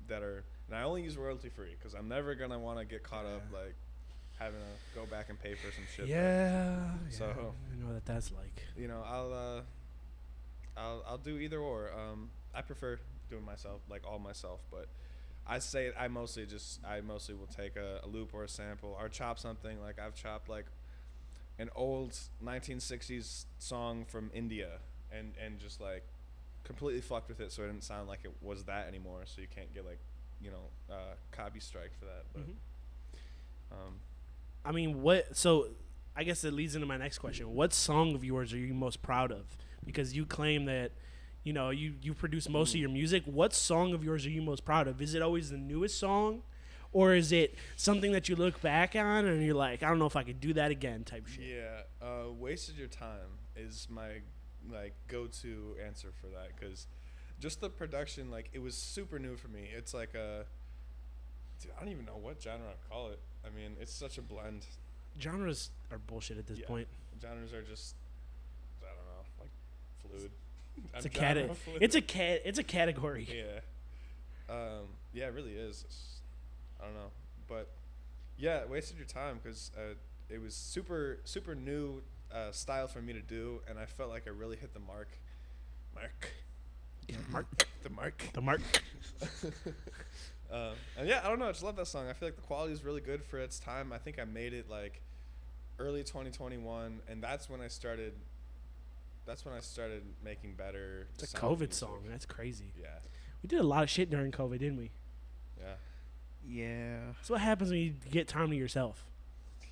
that are, and I only use royalty free because I'm never gonna want to get caught up like having to go back and pay for some shit. Yeah. So- I know that's like. I'll do either or. I prefer doing all myself, but I say I mostly will take a loop or a sample or chop something. Like I've chopped like an old 1960s song from India and just like completely fucked with it so it didn't sound like it was that anymore, so you can't get like copy strike for that. But I mean, what? So, I guess it leads into my next question. What song of yours are you most proud of? Because you claim that, you produce most of your music. What song of yours are you most proud of? Is it always the newest song, or is it something that you look back on and you're like, I don't know if I could do that again, type shit? Yeah, Wasted Your Time is my like go-to answer for that, because just the production, like it was super new for me. It's like I don't even know what genre I'd call it. I mean, it's such a blend. Genres are bullshit at this point. Genres are just, I don't know, like fluid. It's I'm genre fluid. it's a category. Yeah. Yeah, it really is. I don't know, but yeah, Wasted Your Time because it was super new style for me to do, and I felt like I really hit the mark. The mark. And yeah, I don't know. I just love that song. I feel like the quality is really good for its time. I think I made it like early 2021, and that's when I started making better. It's a sound COVID music. song. That's crazy. Yeah. We did a lot of shit during COVID, didn't we? Yeah. Yeah. So what happens when you get time to yourself?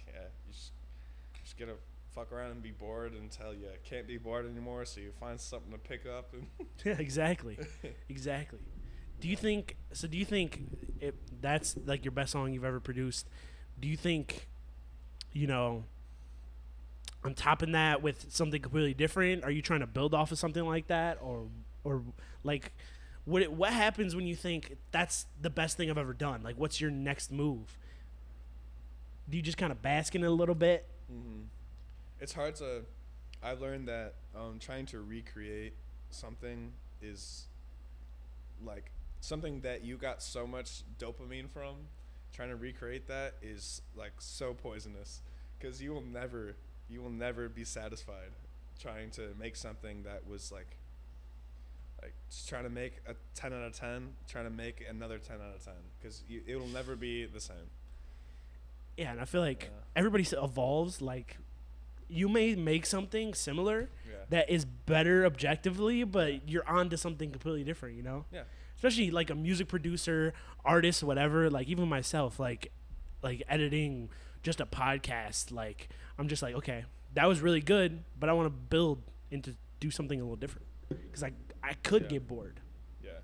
Yeah. You just get to fuck around and be bored until you can't be bored anymore, so you find something to pick up. And Yeah, exactly. Exactly. Do you think that's like your best song you've ever produced? Do you think you know, on topping that with something completely different? Are you trying to build off of something like that, or like, what happens when you think that's the best thing I've ever done? Like, what's your next move? Do you just kind of bask in it a little bit? Mm-hmm. It's hard to. I've learned that trying to recreate something is like something that you got so much dopamine from. Trying to recreate that is like so poisonous, because you will never be satisfied trying to make something that was like just trying to make a 10 out of 10, trying to make another 10 out of 10, because it'll never be the same. Yeah, and I feel like everybody evolves. Like, you may make something similar that is better objectively, but you're on to something completely different, you know? Yeah. Especially like a music producer, artist, whatever. Like, even myself, like editing just a podcast, like, I'm just like, okay, that was really good, but I want to build into do something a little different, because I could get bored. Yeah.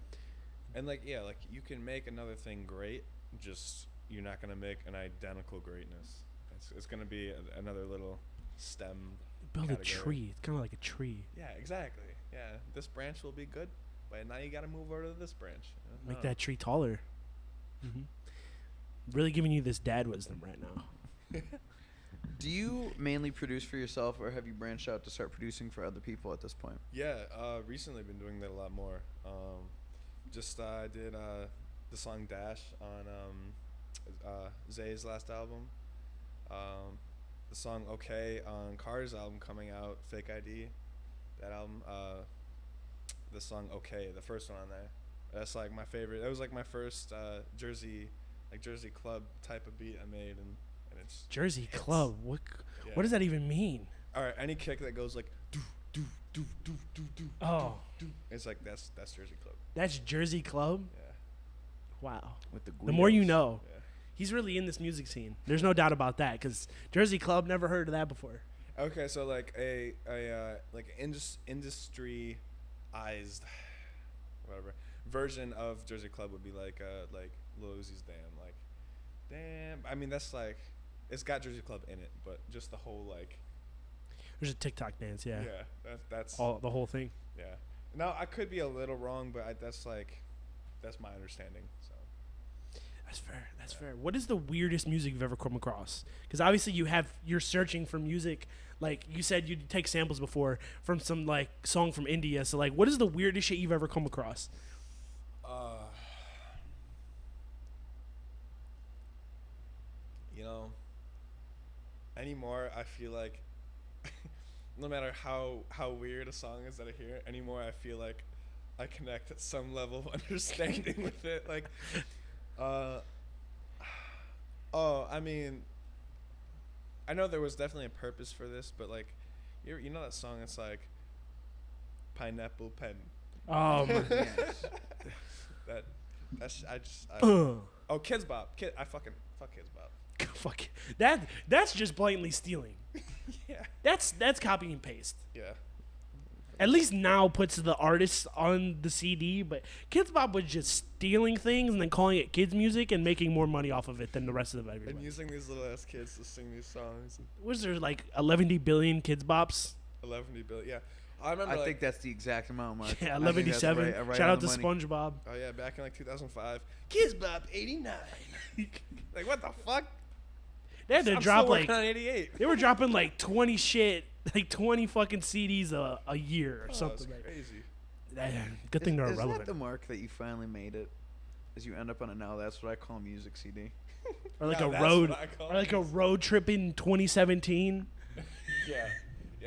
And like you can make another thing great, just you're not gonna make an identical greatness. It's gonna be another little stem. Build category. a tree. It's kind of like a tree. Yeah, exactly. Yeah, this branch will be good, but now you gotta move over to this branch. Make that tree taller. Mm-hmm. Really giving you this dad wisdom right now. Do you mainly produce for yourself, or have you branched out to start producing for other people at this point? Yeah, recently been doing that a lot more. I did the song Dash on Zay's last album. The song Okay on Car's album coming out, Fake ID. That album, the song Okay, the first one on there. That's like my favorite. It was like my first Jersey club type of beat I made, and it's Jersey club. What does that even mean? All right, any kick that goes like do do do do do do. Oh, do, it's like that's Jersey club. That's Jersey club. Yeah. Wow. With the more you know. Yeah. He's really in this music scene. There's no doubt about that, because Jersey club, never heard of that before. Okay, so like a industry-ized whatever version of Jersey club would be like Lil Uzi's Damn. I mean, that's like, it's got Jersey club in it, but just the whole like. There's a TikTok dance, yeah. Yeah, that's all the whole thing. Yeah. Now I could be a little wrong, but that's my understanding. So. That's fair. That's fair. What is the weirdest music you've ever come across? Because obviously you're searching for music. Like you said, you take samples before from some like song from India. So like, what is the weirdest shit you've ever come across? Anymore I feel like no matter how weird a song is that I hear anymore, I feel like I connect at some level of understanding with it. Like, I mean, I know there was definitely a purpose for this, but like, you know that song? It's like Pineapple Pen. Oh my Oh, Kids Bop. Fuck Kids Bop. Fuck that's just blatantly stealing. Yeah. That's copy and paste. Yeah. At least now puts the artist on the CD, but Kids Bop was just stealing things and then calling it kids music and making more money off of it than the rest of everybody. And using these little ass kids to sing these songs. Was there like 11 billion Kids Bops? 11 billion, yeah. I remember. I think that's the exact amount, Mark. Yeah, 11.7. Right Shout out to money. SpongeBob. Oh yeah, back in like 2005. Kids Bop 89. Like what the fuck? They had to I'm drop still like working on 88. they were dropping like 20 fucking CDs a year or something. That's like crazy. Good thing they're Is irrelevant. that the mark that you finally made it? As you end up on it now, that's what I call music CD. Or like Yeah, a that's road, what I call or like a music. road trip in 2017. Yeah,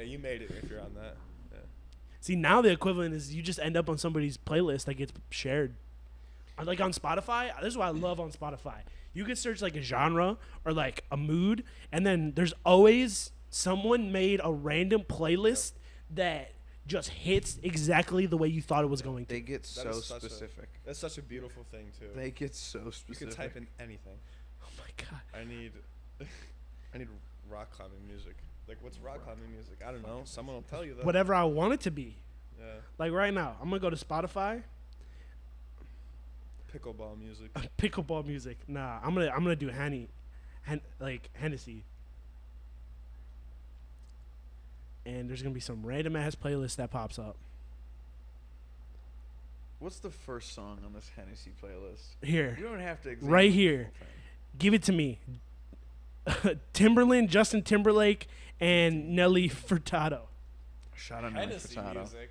you made it if you're on that. Yeah. See, now the equivalent is you just end up on somebody's playlist that gets shared. Or like on Spotify, this is what I love on Spotify. You can search like a genre or like a mood, and then there's always someone made a random playlist that just hits exactly the way you thought it was going to. They get That so is such specific. That's such a beautiful thing too. They get so You specific. can type in anything. Oh my god. I need rock climbing music. Like what's rock climbing music? I don't know. Someone will tell you that. Whatever I want it to be. Yeah. Like right now, I'm gonna go to Spotify. Pickleball music. Pickleball music. Nah, I'm gonna do Hennessy. and there's gonna be some random ass playlist that pops up. What's the first song on this Hennessy playlist? Here, You don't have to. examine right the here. whole thing. Give it to me. Timberland, Justin Timberlake, and Nelly Furtado. Shout out Nelly Hennessy Furtado. music.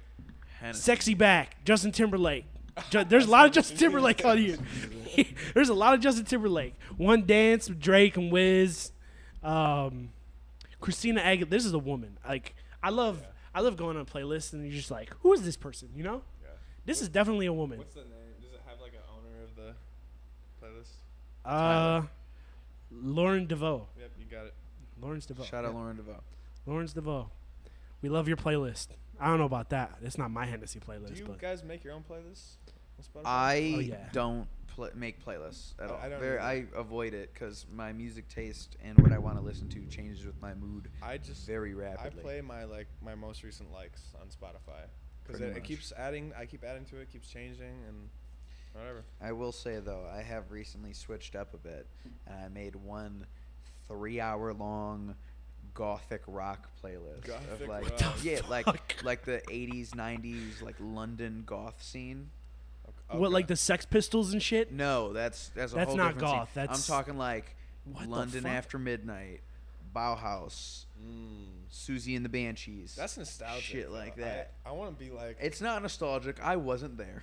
Hennessy. Sexy Back, Justin Timberlake. There's a lot of Justin Timberlake on you. There's a lot of Justin Timberlake. One Dance with Drake and Wiz. Christina Aguilera. This is a woman. Like I love going on playlists and you're just like, who is this person? You know? Yeah. This is definitely a woman. What's the name? Does it have like an owner of the playlist? Lauren DeVoe. Yep, you got it. Lawrence DeVoe. Shout out Lauren DeVoe. Lawrence DeVoe. We love your playlist. I don't know about that. It's not my Hennessy playlist, Do you but guys make your own playlists on Spotify? I Oh, yeah. don't make playlists at all. I don't I either. avoid it because my music taste and what I want to listen to changes with my mood I just very I rapidly. play my most recent likes on Spotify because Pretty it much. keeps adding. I keep adding to it, keeps changing, and whatever. I will say though, I have recently switched up a bit, and I made one 3-hour-long gothic rock playlist Gothic of like rock. yeah, like fuck? like the 80s, 90s, like London goth scene. what, like the Sex Pistols and shit? No, that's a That's whole not different scene. goth, that's- I'm talking like What the London fuck? After Midnight, Bauhaus, Susie and the Banshees. That's nostalgic. Shit like though. that. I want to be like. It's not nostalgic. I wasn't there.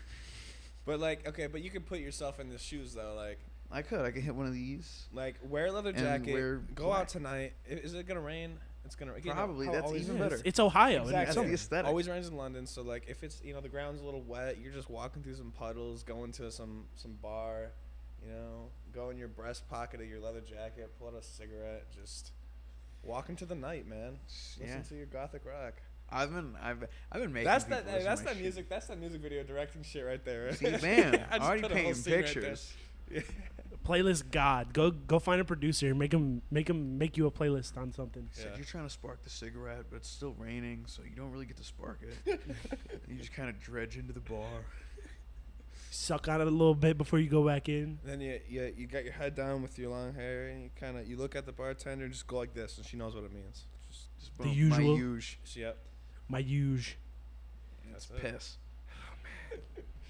But like, okay, but you can put yourself in the shoes though. I could hit one of these. Like wear a leather And jacket. wear Go black. out tonight. Is it gonna rain? It's gonna you know, Probably. how That's always even is. better. It's Ohio. Exactly. That's the It's aesthetic. Always rains in London, so like if it's the ground's a little wet, you're just walking through some puddles, going to some bar, go in your breast pocket of your leather jacket, pull out a cigarette, just walk into the night, man. Listen to your gothic rock. I've been making. That's people that. listen to That's my that shit. music. That's that music video directing shit right there. See, man, I just already put a whole painting scene right pictures. there. Playlist God. Go find a producer. Make him make you a playlist on something. Said Yeah. you're trying to spark the cigarette, but it's still raining, so you don't really get to spark it. You just kind of dredge into the bar. Suck on it a little bit before you go back in. Then you got your head down with your long hair, and you look at the bartender and just go like this, and she knows what it means. Just The boom, usual. My usual. Yep. My huge. It's That's it. piss.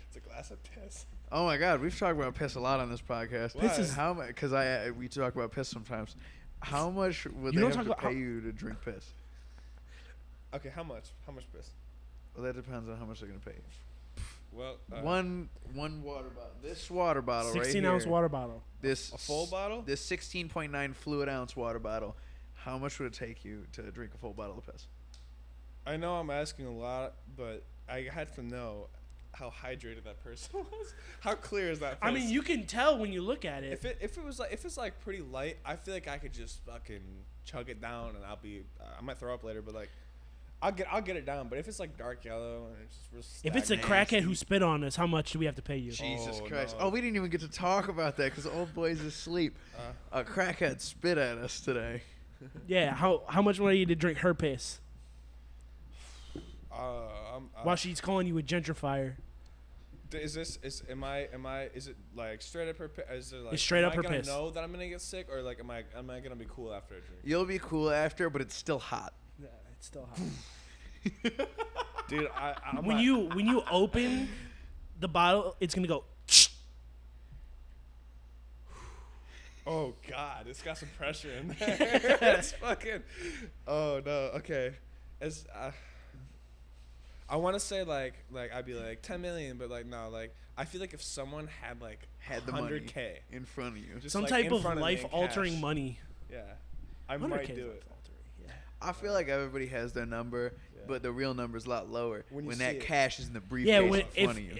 It's a glass of piss. Oh my God, we've talked about piss a lot on this podcast. Piss is- how much? Because we talk about piss sometimes. How much would You they don't have talk to about pay how- you to drink piss? Okay, how much? How much piss? Well, that depends on how much they're gonna pay you. Well, One water bottle. This water bottle 16 right ounce here, water bottle. This a full bottle? This 16.9 fluid ounce water bottle. How much would it take you to drink a full bottle of piss? I know I'm asking a lot, but I had to know how hydrated that person was. How clear is that piss? I mean, you can tell when you look at it. if it's like pretty light, I feel like I could just fucking chug it down, and I might throw up later, but like I'll get it down. But if it's like dark yellow and it's just real If it's a stagnant, crackhead who spit on us, how much do we have to pay you? Jesus Oh, Christ! no. Oh, we didn't even get to talk about that because old boy's asleep. A crackhead spit at us today. Yeah, how much money you to drink her piss while she's calling you a gentrifier? is it like straight up her piss? Is it like It's straight am up I her gonna piss. know that I'm gonna get sick, or like am I gonna be cool after I drink? You'll be cool after, but it's still hot. Yeah, it's still hot. Dude, I'm when you open the bottle, it's gonna go. Oh God, it's got some pressure in there. It's fucking. Oh no. Okay. It's. I want to say like I'd be like 10 million, but like no, like I feel like if someone had like Had the money 100K, in front of you. just Some like, type in of front me in life-altering cash, money. Yeah, I 100K might is do it. life-altering, yeah. I feel like everybody has their number, Yeah. but the real number's a lot lower When you when see that it. cash is in the briefcase Yeah, in front of you.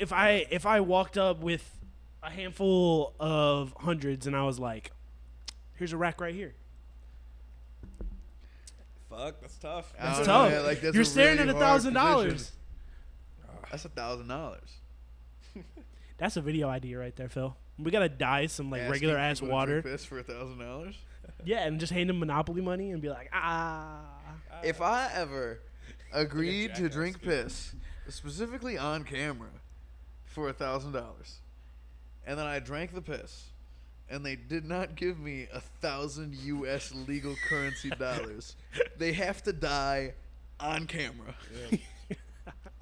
if I walked up with a handful of hundreds and I was like, "Here's a rack right here." Fuck, that's tough. I That's don't tough. know, man, like, that's You're a staring really at hard $1,000. position. That's $1,000. That's a video idea right there, Phil. We gotta dye some like Asking regular ass people to water. drink piss for $1,000. Yeah, and just hand them Monopoly money and be like, If I ever agreed to jackass, drink dude. piss, specifically on camera, for $1,000, and then I drank the piss, and they did not give me 1,000 U.S. legal currency dollars, they have to die on camera. Yeah.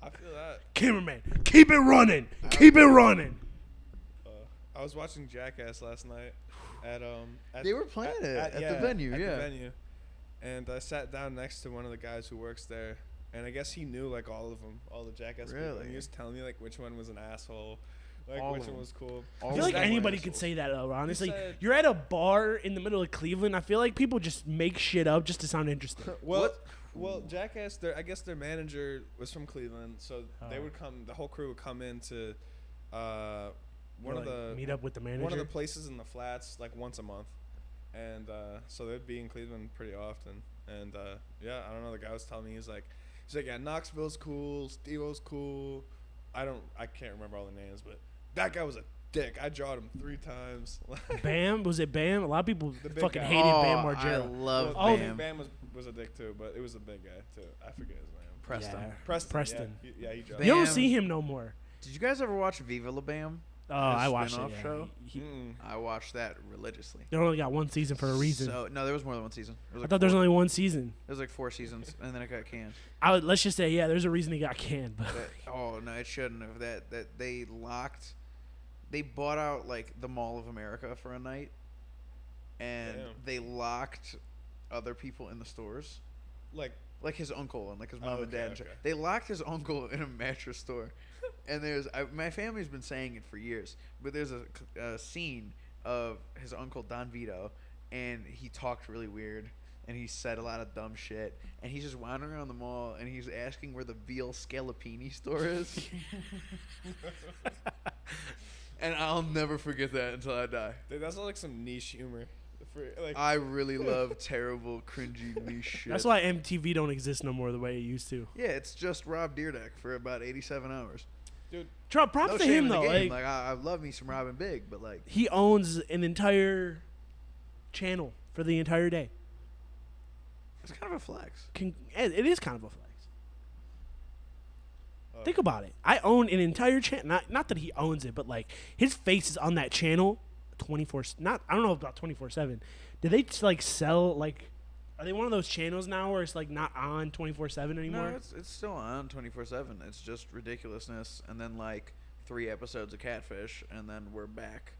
I feel that. Cameraman, keep it running. Keep it running. I was watching Jackass last night at They were playing it at the venue, at yeah. the venue. And I sat down next to one of the guys who works there, and I guess he knew like all of them, all the Jackass people. Really? And he was telling me like which one was an asshole, like All which of one them. was cool. All I feel like Exactly. anybody could say that, though, honestly. said- You're at a bar in the middle of Cleveland. I feel like people just make shit up just to sound interesting. Well, Jackass. I guess their manager was from Cleveland, so they would come. The whole crew would come into one of the meet up with the manager. one of the places in the flats like once a month, and so they'd be in Cleveland pretty often. And yeah, I don't know. The guy was telling me he's like, yeah, Knoxville's cool, Steve-O's cool. I can't remember all the names, but that guy was a dick. I jawed him 3 times. Bam? Was it Bam? A lot of people The big fucking guy. hated Bam I Margera. love I Bam. think Bam was a dick too, but it was the big guy too. I forget his name. Preston. Yeah. Preston. Yeah, he jawed. Bam. You don't see him no more. Did you guys ever watch Viva La Bam? Oh, I His watched it. spin-off Yeah. show? Mm-mm. I watched that religiously. They only got one season for a reason. So no, there was more than one season. There was I like thought there was 4. only one season. There was like 4 seasons, and then it got canned. Let's just say, yeah, there's a reason he got canned. But Oh no, it shouldn't have. That they bought out like the Mall of America for a night, and Damn. they locked other people in the stores, Like, like his uncle and like his mom Oh, and dad. okay. They locked his uncle in a mattress store, and my family's been saying it for years, but there's a scene of his uncle Don Vito, and he talked really weird. And he said a lot of dumb shit. And he's just wandering around the mall, and he's asking where the veal scallopini store is. And I'll never forget that until I die. dude, that's like some niche humor. Like, I really love terrible, cringy, niche shit. that's why MTV don't exist no more the way it used to. Yeah, it's just Rob Dyrdek for about 87 hours. dude, Props No to shame him in the though. game. Like, I love me some Robin Big, but like, he owns an entire channel for the entire day. it's kind of a flex. It is kind of a flex. oh, Think about it. I own an entire channel. Not that he owns it, but like his face is on that channel 24. I don't know about 24/7. Did they like sell like? Are they one of those channels now where it's like not on 24/7 anymore? No, it's still on 24/7. It's just ridiculousness, and then like 3 episodes of Catfish, and then we're back.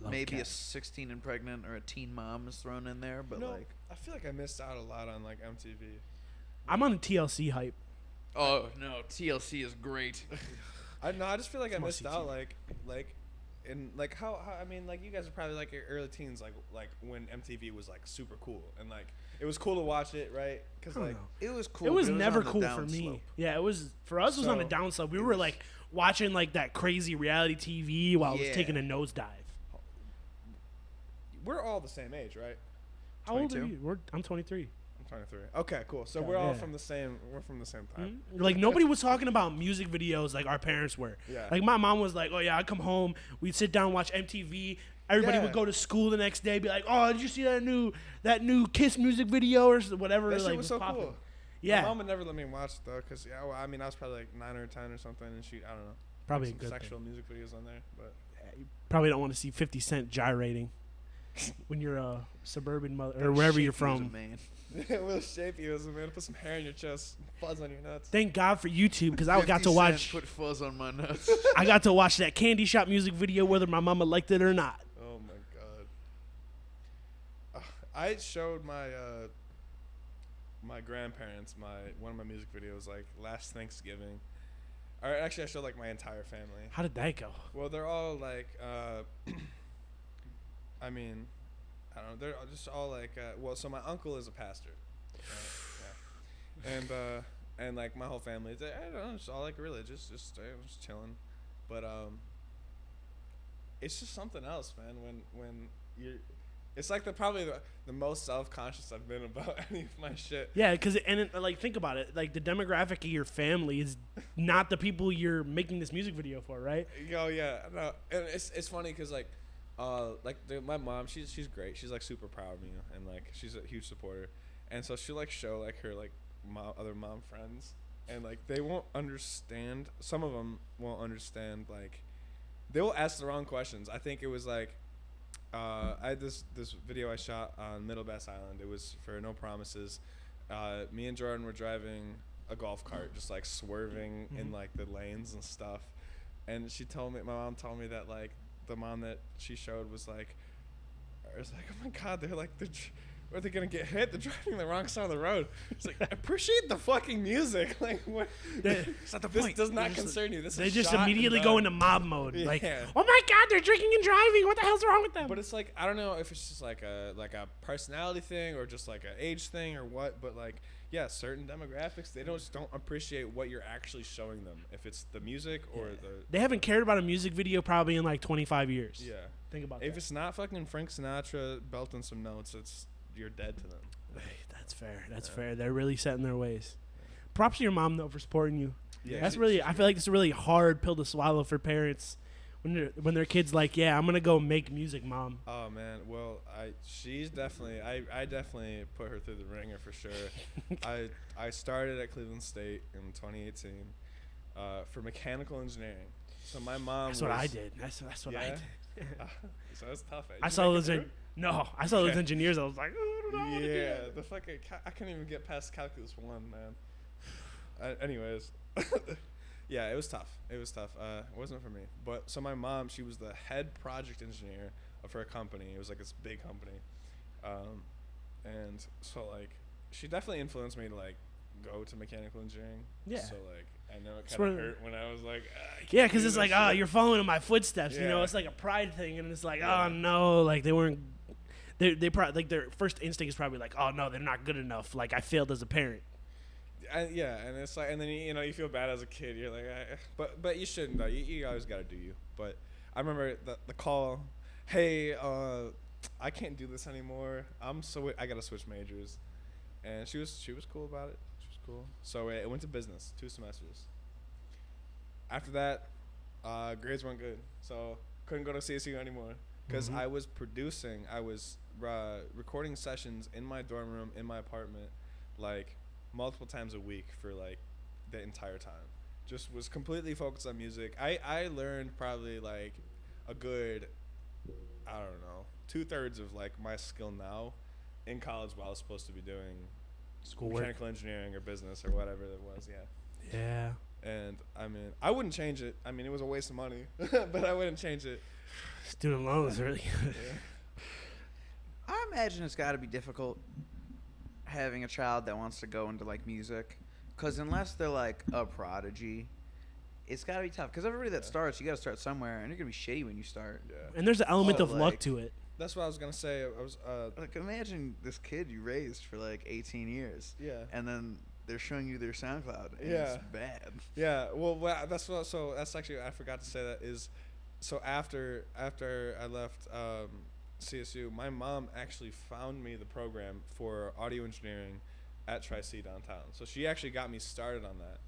love Maybe a Cat. 16 and pregnant or a teen mom is thrown in there, but no, like, I feel like I missed out a lot on like MTV. I'm on a TLC hype. oh no, TLC is great. I just feel like I missed Must-see out TV. like in like how I mean like you guys are probably like your early teens like when MTV was like super cool and like it was cool to watch it, right? Because I don't like know. It was cool. It was but never on the cool for down me. slope. Yeah, it was for us. It was on a So, downslope. We it were was- like watching like that crazy reality TV while it was Yeah. taking a nosedive. we're all the same age, right? How old are 22. you? I'm 23. I'm 23. Okay, cool. So Yeah, we're all yeah. from the same. We're from the same time. Like nobody was talking about music videos like our parents were. Yeah. Like my mom was like, "Oh yeah, I come home, we'd sit down, watch MTV. Everybody Yeah. would go to school the next day, be like, "Oh, did you see that new Kiss music video or whatever?" That shit like was so popping. cool. Yeah, My mom would never let me watch it though, cause yeah, well, I mean I was probably like 9 or 10 or something, and I don't know, probably a some good sexual thing. music videos on there, but Probably don't want to see 50 Cent gyrating when you're a suburban mother or That'll wherever shape you're you as a from. man. it will shape you as a man. Put some hair in your chest, fuzz on your nuts. Thank God for YouTube because I 50 got to Cent watch. Put fuzz on my nuts. I got to watch that Candy Shop music video whether my mama liked it or not. Oh my god. I showed my my grandparents one of my music videos like last Thanksgiving. Or actually I showed like my entire family. How did that go? Well, they're all like I mean, I don't know, they're just all like well, so my uncle is a pastor. Right? Yeah. And like my whole family, I don't know, it's all like religious, just chilling. But it's just something else, man. When you're, it's like probably the most self-conscious I've been about any of my shit. Yeah, because like think about it, like the demographic of your family is not the people you're making this music video for, right? Oh yeah, no, and it's funny because like my mom, she's great. She's like super proud of me, and like she's a huge supporter, and so she'll like show like her like other mom friends, and like they won't understand. Some of them won't understand. Like they will ask the wrong questions. I think it was like I had this video I shot on Middle Bass Island. It was for No Promises. Me and Jordan were driving a golf cart just like swerving in like the lanes and stuff. And my mom told me that like the mom that she showed was like, I was like, oh my God, are they gonna get hit? They're driving the wrong side of the road. It's like, appreciate the fucking music. Like, what? It's not the This point. does not concern you. They just immediately go into mob mode. Yeah. Like, oh my God, they're drinking and driving. What the hell's wrong with them? But it's like, I don't know if it's just like a personality thing or just like an age thing or what. But like, yeah, certain demographics, they don't appreciate what you're actually showing them. If it's the music or They haven't cared about a music video probably in like 25 years. Yeah. Think about If that. it's not fucking Frank Sinatra belting some notes, you're dead to them. That's fair. That's fair. They're really set in their ways. Props to your mom though for supporting you. Yeah. That's really. I feel like it's a really hard pill to swallow for parents when their kids like, yeah, I'm gonna go make music, mom. Oh man, well, she's definitely. I definitely put her through the ringer for sure. I started at Cleveland State in 2018 for mechanical engineering. So my mom. That's what I did. That's what I did. So it's tough. I saw those. I saw those engineers. I was like, oh, I don't know how to do Yeah, that. the fucking. I couldn't even get past calculus 1, man. Anyways, yeah, it was tough. It wasn't for me. But so my mom, she was the head project engineer of her company. It was like this big company, and so like she definitely influenced me to like go to mechanical engineering. Yeah. So like I know it It's kind of where- hurt when I was like. I can't Yeah, because do it's this like, oh, shit. you're following in my footsteps. You know, Yeah. it's like a pride thing, and it's like, Yeah. oh no, like they weren't. They probably like their first instinct is probably like, oh no, they're not good enough. Like I failed as a parent. Yeah, and it's like, and then you feel bad as a kid. You're like, but you shouldn't though. You always gotta do you. But I remember the call, hey, I can't do this anymore. I gotta switch majors, and she was cool about it. She was cool. So it went to business, 2 semesters. After that, grades weren't good, so couldn't go to CSU anymore because I was producing. I was recording sessions in my dorm room in my apartment, like multiple times a week for like the entire time. Just was completely focused on music. I learned probably like a good, I don't know, 2/3 of like my skill now in college while I was supposed to be doing Schoolwork. mechanical engineering or business or whatever it was. Yeah. Yeah. And I mean, I wouldn't change it. I mean, it was a waste of money, but I wouldn't change it. Student loans really. I imagine it's got to be difficult having a child that wants to go into like music, because unless they're like a prodigy, it's got to be tough. Because everybody that starts, you got to start somewhere, and you're gonna be shitty when you start. Yeah. And there's an element Oh, of luck like- to it. That's what I was gonna say. I was Like, imagine this kid you raised for like 18 years, yeah. and then they're showing you their SoundCloud, and Yeah. it's bad. Yeah, well, that's what. So that's actually, I forgot to say that is, so after I left CSU, my mom actually found me the program for audio engineering at Tri-C downtown. So she actually got me started on that,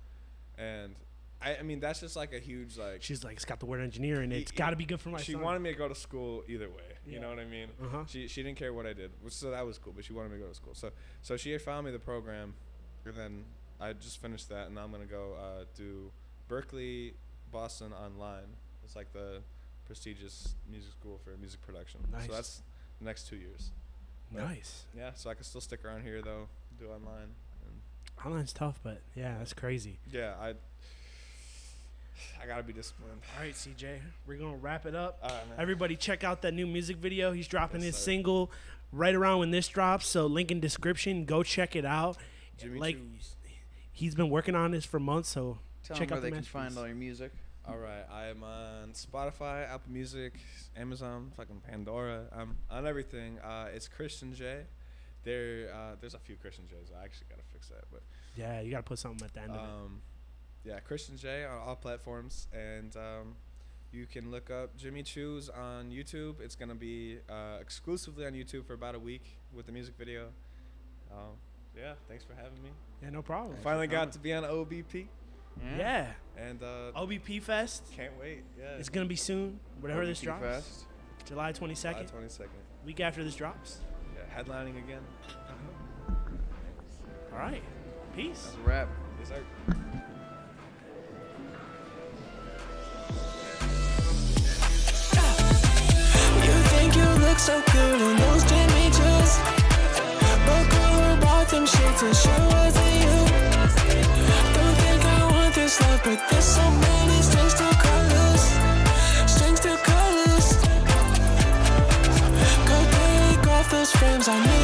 and I mean that's just like a huge like. She's like, it's got the word engineer in it. It's got to be good for my She son. wanted me to go to school either way. You Yeah. know what I mean? Uh-huh. She didn't care what I did, so that was cool. But she wanted me to go to school. So she had found me the program, and then I just finished that, and now I'm gonna go do Berkeley, Boston online. It's like the prestigious music school for music production. Nice. So that's the next 2 years. But Nice. Yeah, so I can still stick around here though, do online. And Online's tough, but yeah, that's crazy. yeah, I gotta be disciplined. All right, CJ, we're gonna wrap it up. All right, man. Everybody, check out that new music video. He's dropping Yes, his sir. single right around when this drops. So link in description. Go check it out. Jimmy like Choo's. he's been working on this for months. So Tell check them out where the they can find all your music. All right, I am on Spotify, Apple Music, Amazon, fucking Pandora. I'm on everything. It's Christian J. There's a few Christian J's. I actually gotta fix that, but yeah, you gotta put something at the end of it. yeah, Christian J on all platforms, and you can look up Jimmy Choo's on YouTube. It's gonna be exclusively on YouTube for about a week with the music video. Yeah, thanks for having me. Yeah, no problem. Thanks. Finally for got coming. to be on OBP, Yeah. and OBP Fest. can't wait. Yeah, It's gonna be soon. Whatever this OBP drops. Fest. July July 22nd. 22nd. Week after this drops. Yeah, headlining again. All right. Peace. That's a wrap. Yes, sir. You think you look so good in those Jimmy Choos, but girl, who bought them shits and sure wasn't you. Sometimes I need